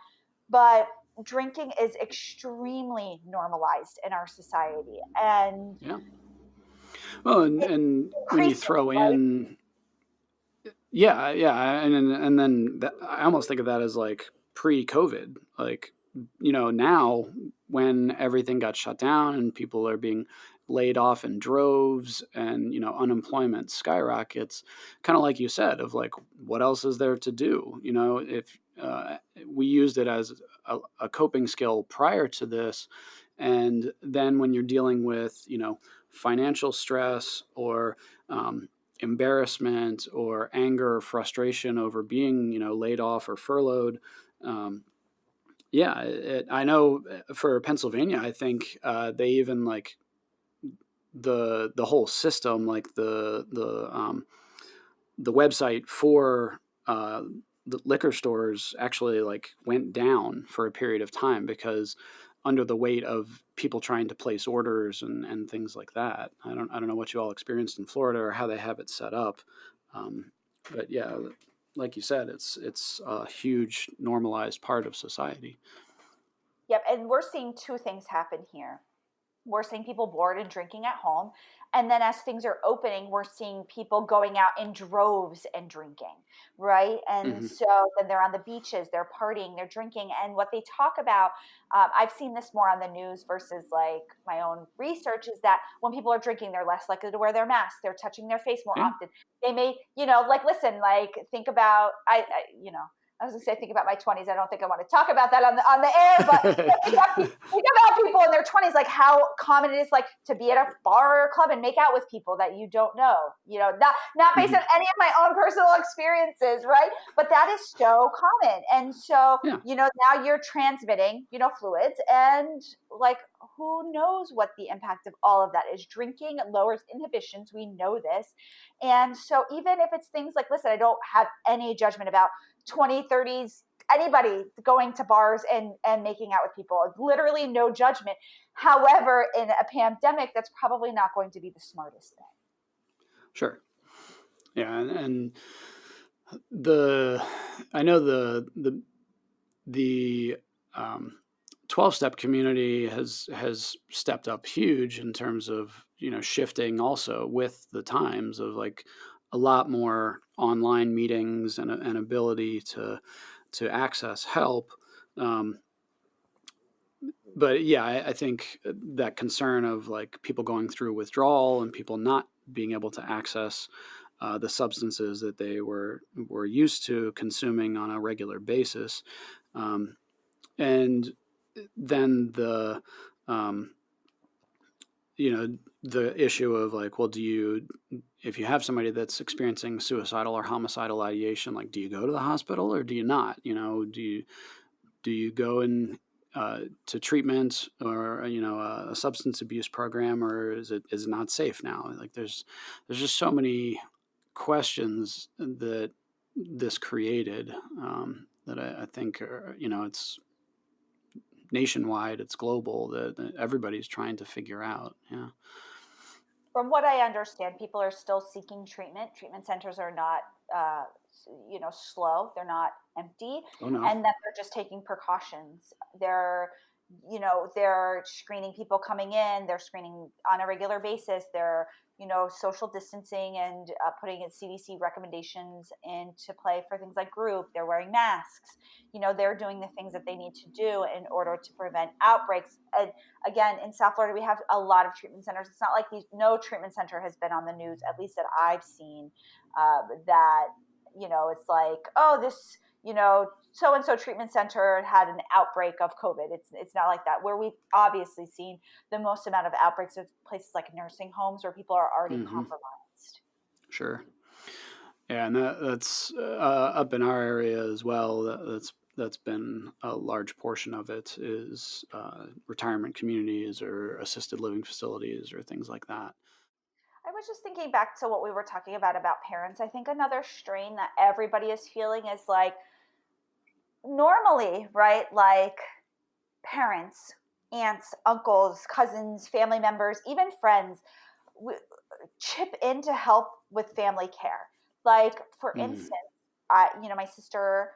but drinking is extremely normalized in our society, and Yeah. Well, it's and when you increasing, throw right? in, yeah, and then I almost think of that as like pre-COVID, like now when everything got shut down and people are being laid off in droves and unemployment skyrockets, kind of like you said, of like what else is there to do? If we used it as a coping skill prior to this, and then when you're dealing with financial stress or embarrassment or anger or frustration over being laid off or furloughed. um, I know for Pennsylvania, I think they even like the whole system, like the website for the liquor stores actually like went down for a period of time because under the weight of people trying to place orders and things like that. I don't know what you all experienced in Florida or how they have it set up, but yeah, like you said, it's a huge normalized part of society. Yep. And we're seeing two things happen here. We're seeing people bored and drinking at home. And then as things are opening, we're seeing people going out in droves and drinking, right? And Hmm. so then they're on the beaches, they're partying, they're drinking. And what they talk about, I've seen this more on the news versus like my own research, is that when people are drinking, they're less likely to wear their mask. They're touching their face more Yeah. often. They may, like, listen, like, think about, I was gonna say, think about my 20s. I don't think I want to talk about that on the air, but think about people in their 20s, like how common it is, like to be at a bar or a club and make out with people that you don't know. Not based Hmm. on any of my own personal experiences, right? But that is so common, and so Yeah. now you're transmitting, fluids, and like, who knows what the impact of all of that is? Drinking lowers inhibitions. We know this. And so even if it's things like, listen, I don't have any judgment about 20, 30s, anybody going to bars and making out with people. Literally no judgment. However, in a pandemic, that's probably not going to be the smartest thing. Sure. Yeah, and I know the 12-step community has stepped up huge in terms of, shifting also with the times of like a lot more online meetings and an ability to access help. But yeah, I think that concern of like people going through withdrawal and people not being able to access the substances that they were used to consuming on a regular basis, and then um, the issue of like, well, if you have somebody that's experiencing suicidal or homicidal ideation, like, do you go to the hospital or do you not? Do you go in to treatment or a substance abuse program, or is it not safe now? Like, there's just so many questions that this created, that I think are, it's nationwide, it's global, that everybody's trying to figure out. Yeah. From what I understand, people are still seeking treatment. Treatment centers are not, slow. They're not empty, Oh no. and that they're just taking precautions. They're screening people coming in. They're screening on a regular basis. They're, social distancing and putting in CDC recommendations into play for things like group. They're wearing masks. They're doing the things that they need to do in order to prevent outbreaks. And again, in South Florida, we have a lot of treatment centers. It's not like no treatment center has been on the news, at least that I've seen, that, it's like, oh, this, so-and-so treatment center had an outbreak of COVID. It's not like that. Where we've obviously seen the most amount of outbreaks of places like nursing homes where people are already compromised. Sure. Yeah, and that's up in our area as well. That's been a large portion of it is retirement communities or assisted living facilities or things like that. I was just thinking back to what we were talking about parents. I think another strain that everybody is feeling is like, normally, right? Like parents, aunts, uncles, cousins, family members, even friends chip in to help with family care. Like, for instance, my sister,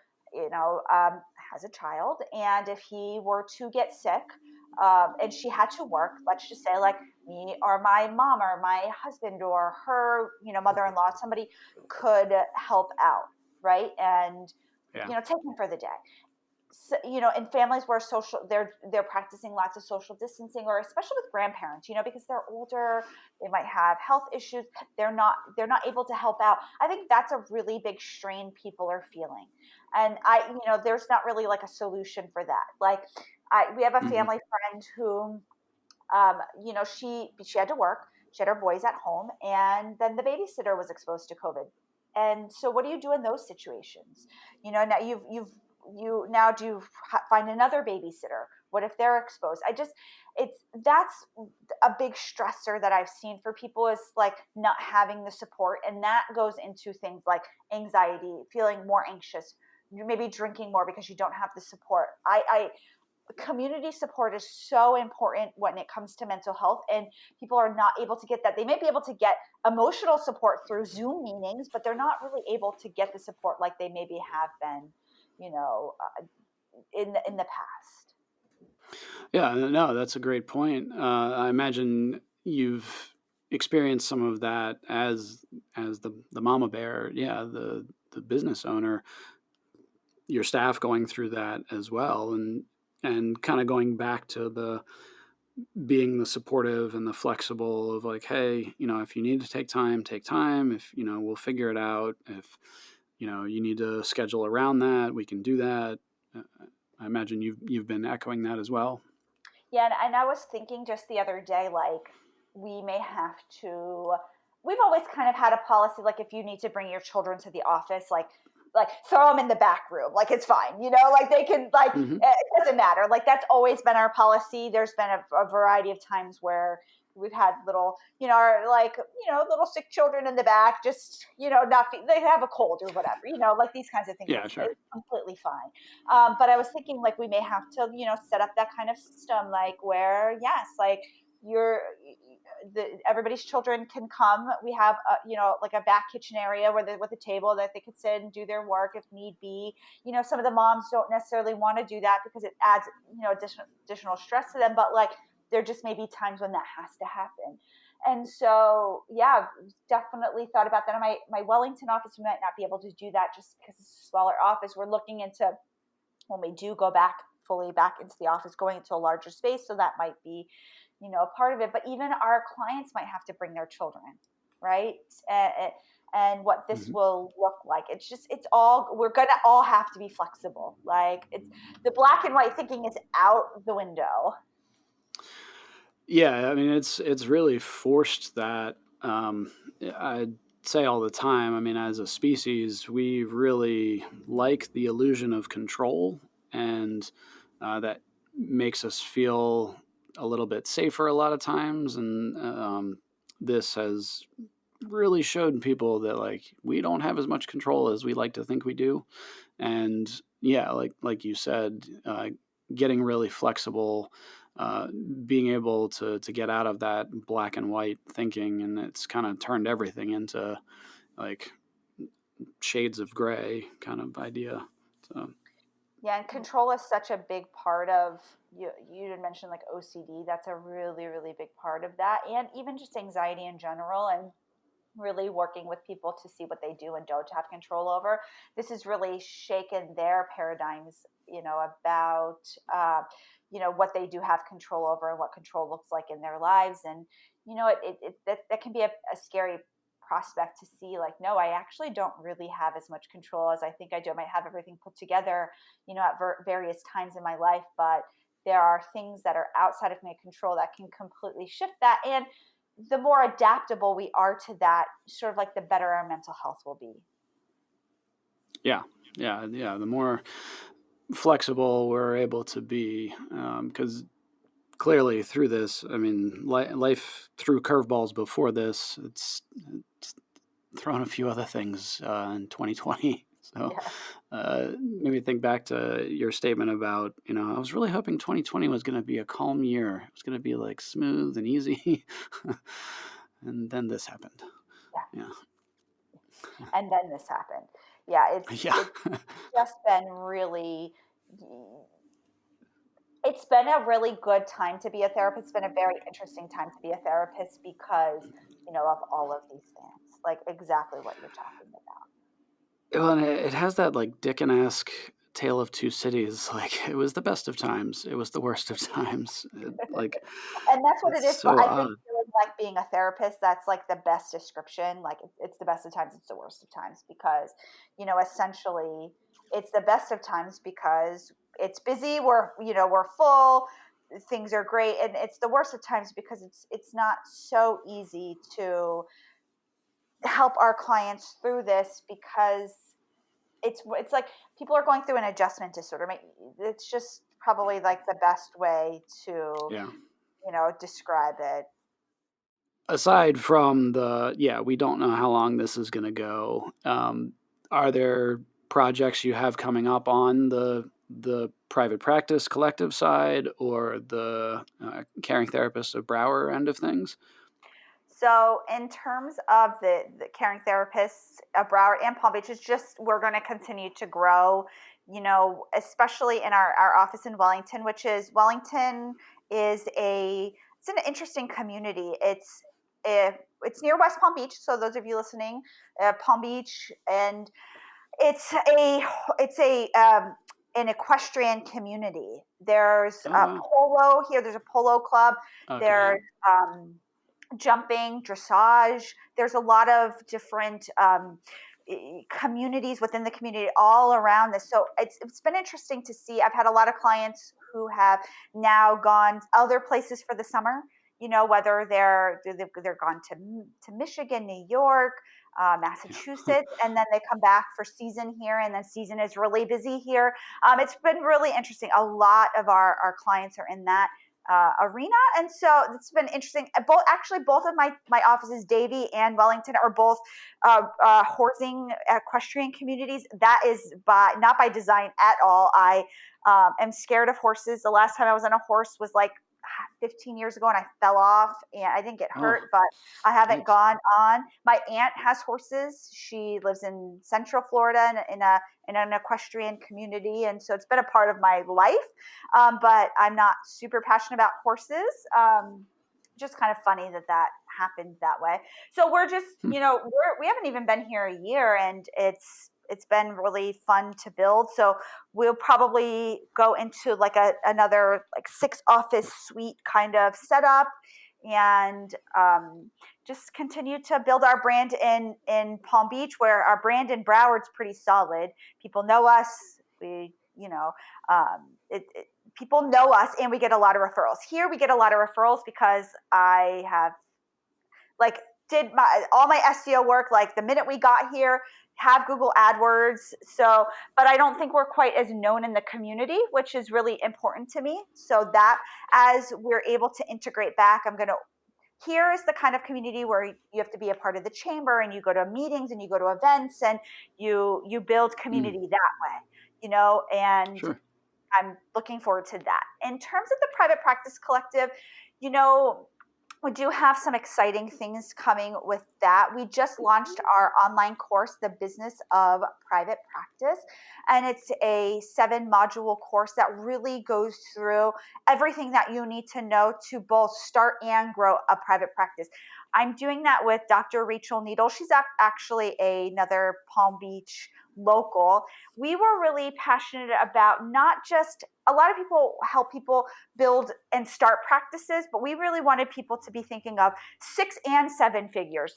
has a child, and if he were to get sick, and she had to work, let's just say, like me or my mom or my husband or her, mother-in-law, somebody could help out, right? And Yeah. take him for the day. So, in families where they're practicing lots of social distancing, or especially with grandparents, because they're older, they might have health issues, they're not able to help out. I think that's a really big strain people are feeling, and there's not really like a solution for that. Like, we have a family friend who, she had to work, she had her boys at home, and then the babysitter was exposed to COVID. And so what do you do in those situations? Now you now do you find another babysitter? What if they're exposed? That's a big stressor that I've seen for people, is like not having the support, and that goes into things like anxiety, feeling more anxious, maybe drinking more because you don't have the support. Community support is so important when it comes to mental health, and people are not able to get that. They may be able to get emotional support through Zoom meetings, but they're not really able to get the support like they maybe have been, in the past. Yeah, no, that's a great point. I imagine you've experienced some of that as the mama bear, yeah, the business owner, your staff going through that as well, and kind of going back to the being the supportive and the flexible of like, hey, if you need to take time, take time. If we'll figure it out. If you need to schedule around that, we can do that. I imagine you've been echoing that as well. Yeah, and I was thinking just the other day, like, we may have to. We've always kind of had a policy, like, if you need to bring your children to the office, like like throw them in the back room. Like, it's fine, like they can, like, Mm-hmm. it doesn't matter. Like, that's always been our policy. There's been a variety of times where we've had little, little sick children in the back, just, they have a cold or whatever, like these kinds of things. Yeah, sure. It's completely fine. But I was thinking, like, we may have to, set up that kind of system, like, where, yes, like, everybody's children can come. We have like a back kitchen area with a table that they could sit and do their work if need be. Some of the moms don't necessarily want to do that because it adds additional stress to them, but like there just may be times when that has to happen. And so, yeah, definitely thought about that. In my Wellington office, we might not be able to do that just because it's a smaller office. We're looking into, when we do go fully back into the office, going into a larger space. So that might be, a part of it. But even our clients might have to bring their children, right? And what this Mm-hmm. will look like. We're going to all have to be flexible. Like, it's the black and white thinking is out the window. Yeah, I mean, it's really forced that. I say all the time, I mean, as a species, we really like the illusion of control, and that makes us feel a little bit safer a lot of times. And this has really showed people that, like, we don't have as much control as we like to think we do. And yeah, like you said, getting really flexible, being able to get out of that black and white thinking, and it's kind of turned everything into like shades of gray kind of idea. So yeah, and control is such a big part of you had mentioned like OCD. That's a really, really big part of that, and even just anxiety in general, and really working with people to see what they do and don't have control over. This has really shaken their paradigms, about what they do have control over and what control looks like in their lives. And that can be a scary prospect to see, like, no, I actually don't really have as much control as I think I do. I might have everything put together, at various times in my life, but there are things that are outside of my control that can completely shift that. And the more adaptable we are to that, sort of like the better our mental health will be. yeah, the more flexible we're able to be, because clearly through this, I mean, life threw curveballs before this. It's thrown a few other things in 2020. So made me think back to your statement about, I was really hoping 2020 was going to be a calm year. It was going to be like smooth and easy. And then this happened. Yeah. And then this happened. Yeah. It's just been really, it's been a really good time to be a therapist. It's been a very interesting time to be a therapist because, of all of these things, like exactly what you're talking about. Well, and it has that like Dickens-esque tale of two cities. Like, it was the best of times, it was the worst of times. Like, And that's what it it's is. But so I odd. think feeling like being a therapist, that's like the best description. Like, it's the best of times, it's the worst of times, because, essentially it's the best of times because it's busy. We're full. Things are great. And it's the worst of times because it's not so easy to help our clients through this, because it's like people are going through an adjustment disorder. It's just probably like the best way to Yeah. describe it. Aside from we don't know how long this is going to go. Are there projects you have coming up on the private practice collective side, or the caring therapist of Broward end of things? So in terms of the caring therapists of Broward and Palm Beach, we're going to continue to grow, especially in our office in Wellington, Wellington is it's an interesting community. It's near West Palm Beach. So those of you listening, Palm Beach, and it's an equestrian community. There's polo here. There's a polo club. Okay. There's jumping, dressage. There's a lot of different communities within the community all around this. So it's been interesting to see. I've had a lot of clients who have now gone other places for the summer. whether they're gone to Michigan, New York, Massachusetts, and then they come back for season here, and then season is really busy here. It's been really interesting. A lot of our clients are in that arena, and so it's been interesting. Both of my offices, Davie and Wellington, are both horsing equestrian communities. That is not by design at all. I am scared of horses. The last time I was on a horse was like 15 years ago, and I fell off, and I didn't get hurt, but I haven't gone on. My aunt has horses. She lives in Central Florida in an equestrian community, and so it's been a part of my life. But I'm not super passionate about horses. Just kind of funny that happened that way. So we're just, we haven't even been here a year, and it's been really fun to build. So we'll probably go into like another like 6 office suite kind of setup, and just continue to build our brand in Palm Beach, where our brand in Broward's pretty solid. People know us. People know us, and we get a lot of referrals. Here we get a lot of referrals because I have did all my SEO work like the minute we got here, have Google AdWords. So, but I don't think we're quite as known in the community, which is really important to me. So that as we're able to integrate back, here is the kind of community where you have to be a part of the chamber, and you go to meetings and you go to events, and you build community that way, and sure. I'm looking forward to that. In terms of the Private Practice Collective, we do have some exciting things coming with that. We just launched our online course, The Business of Private Practice, and it's a 7-module course that really goes through everything that you need to know to both start and grow a private practice. I'm doing that with Dr. Rachel Needle. She's actually another Palm Beach local. We were really passionate about not just, a lot of people help people build and start practices, but we really wanted people to be thinking of 6 and 7 figures.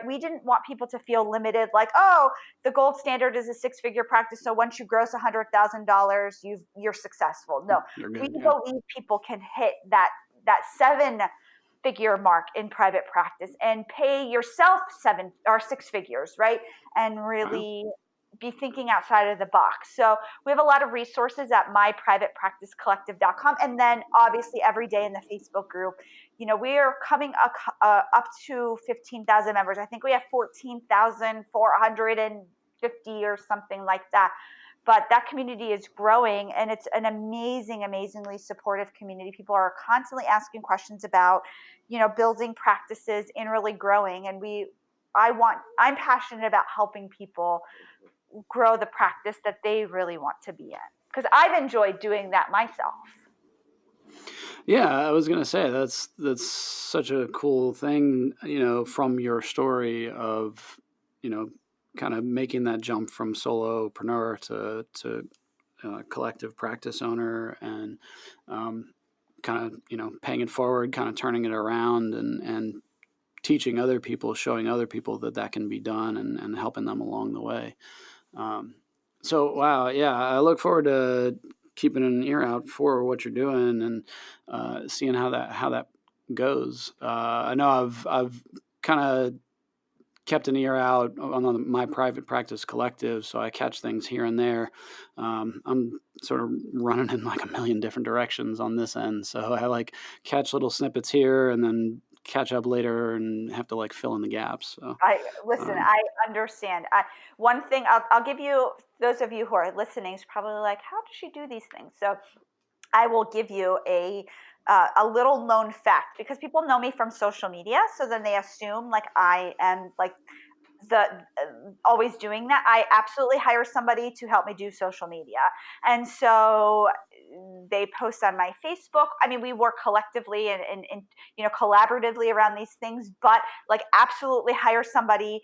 We didn't want people to feel limited, like, oh, the gold standard is a 6-figure practice, so once you gross $100,000, you're successful. No, we believe people can hit that 7-figure mark in private practice and pay yourself 7 or 6 figures, right? And really be thinking outside of the box. So we have a lot of resources at myprivatepracticecollective.com. And then obviously every day in the Facebook group, we are coming up to 15,000 members. I think we have 14,450 or something like that. But that community is growing, and it's an amazingly supportive community. People are constantly asking questions about, building practices and really growing. And I'm passionate about helping people grow the practice that they really want to be in, because I've enjoyed doing that myself. Yeah, I was going to say that's such a cool thing, from your story of, kind of making that jump from solopreneur to collective practice owner, and kind of, paying it forward, kind of turning it around, and teaching other people, showing other people that can be done, and helping them along the way. So, wow, yeah, I look forward to keeping an ear out for what you're doing, and seeing how that goes. I know I've kind of kept an ear out on my Private Practice Collective, so I catch things here and there. I'm sort of running in like a million different directions on this end, so I catch little snippets here and then catch up later and have to fill in the gaps. So I understand. One thing I'll give you, those of you who are listening, is probably like, how does she do these things? So I will give you a little known fact, because people know me from social media, so then they assume I am always doing that. I absolutely hire somebody to help me do social media, and so they post on my Facebook. I mean, we work collectively and collaboratively around these things, but absolutely hire somebody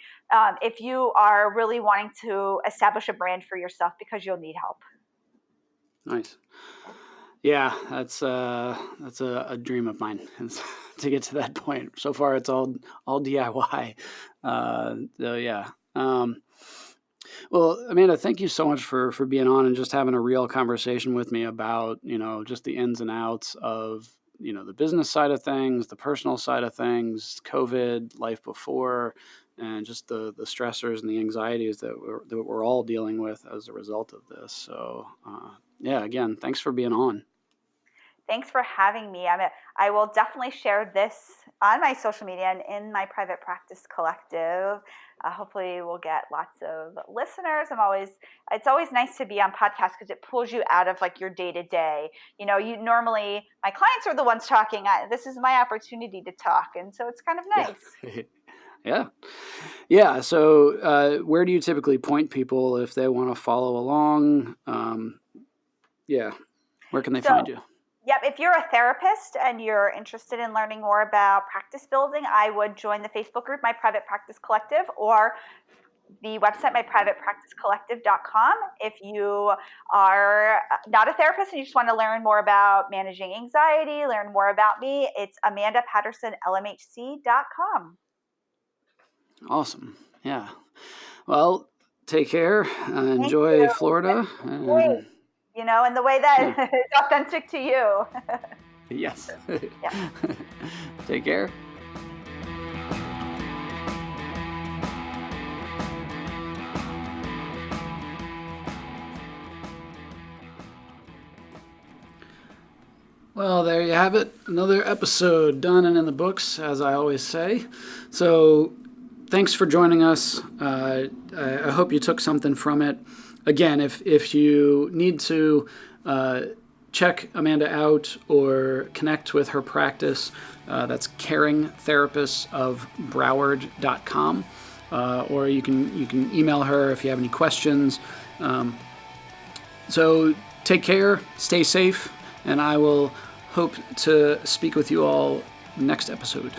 if you are really wanting to establish a brand for yourself, because you'll need help. Nice. Yeah, that's a dream of mine, to get to that point. So far, it's all DIY. So yeah. Well, Amanda, thank you so much for being on and just having a real conversation with me about just the ins and outs of the business side of things, the personal side of things, COVID, life before, and just the stressors and the anxieties that we're all dealing with as a result of this. So, again, thanks for being on. Thanks for having me. I will definitely share this on my social media and in my private practice collective. Hopefully we'll get lots of listeners. It's always nice to be on podcasts because it pulls you out of like your day to day. You normally, my clients are the ones talking. This is my opportunity to talk. And so it's kind of nice. Yeah. Yeah. So where do you typically point people if they want to follow along? Where can they find you? Yep. If you're a therapist and you're interested in learning more about practice building, I would join the Facebook group, My Private Practice Collective, or the website, myprivatepracticecollective.com. If you are not a therapist and you just want to learn more about managing anxiety, learn more about me, it's Patterson LMHC.com. Awesome. Yeah. Well, take care. Enjoy Florida. Great. And the way that is authentic to you. Yes. Yeah. Take care. Well, there you have it. Another episode done and in the books, as I always say. So thanks for joining us. I hope you took something from it. Again, if you need to check Amanda out or connect with her practice, that's caringtherapistofbroward.com, or you can email her if you have any questions. So take care, stay safe, and I will hope to speak with you all next episode.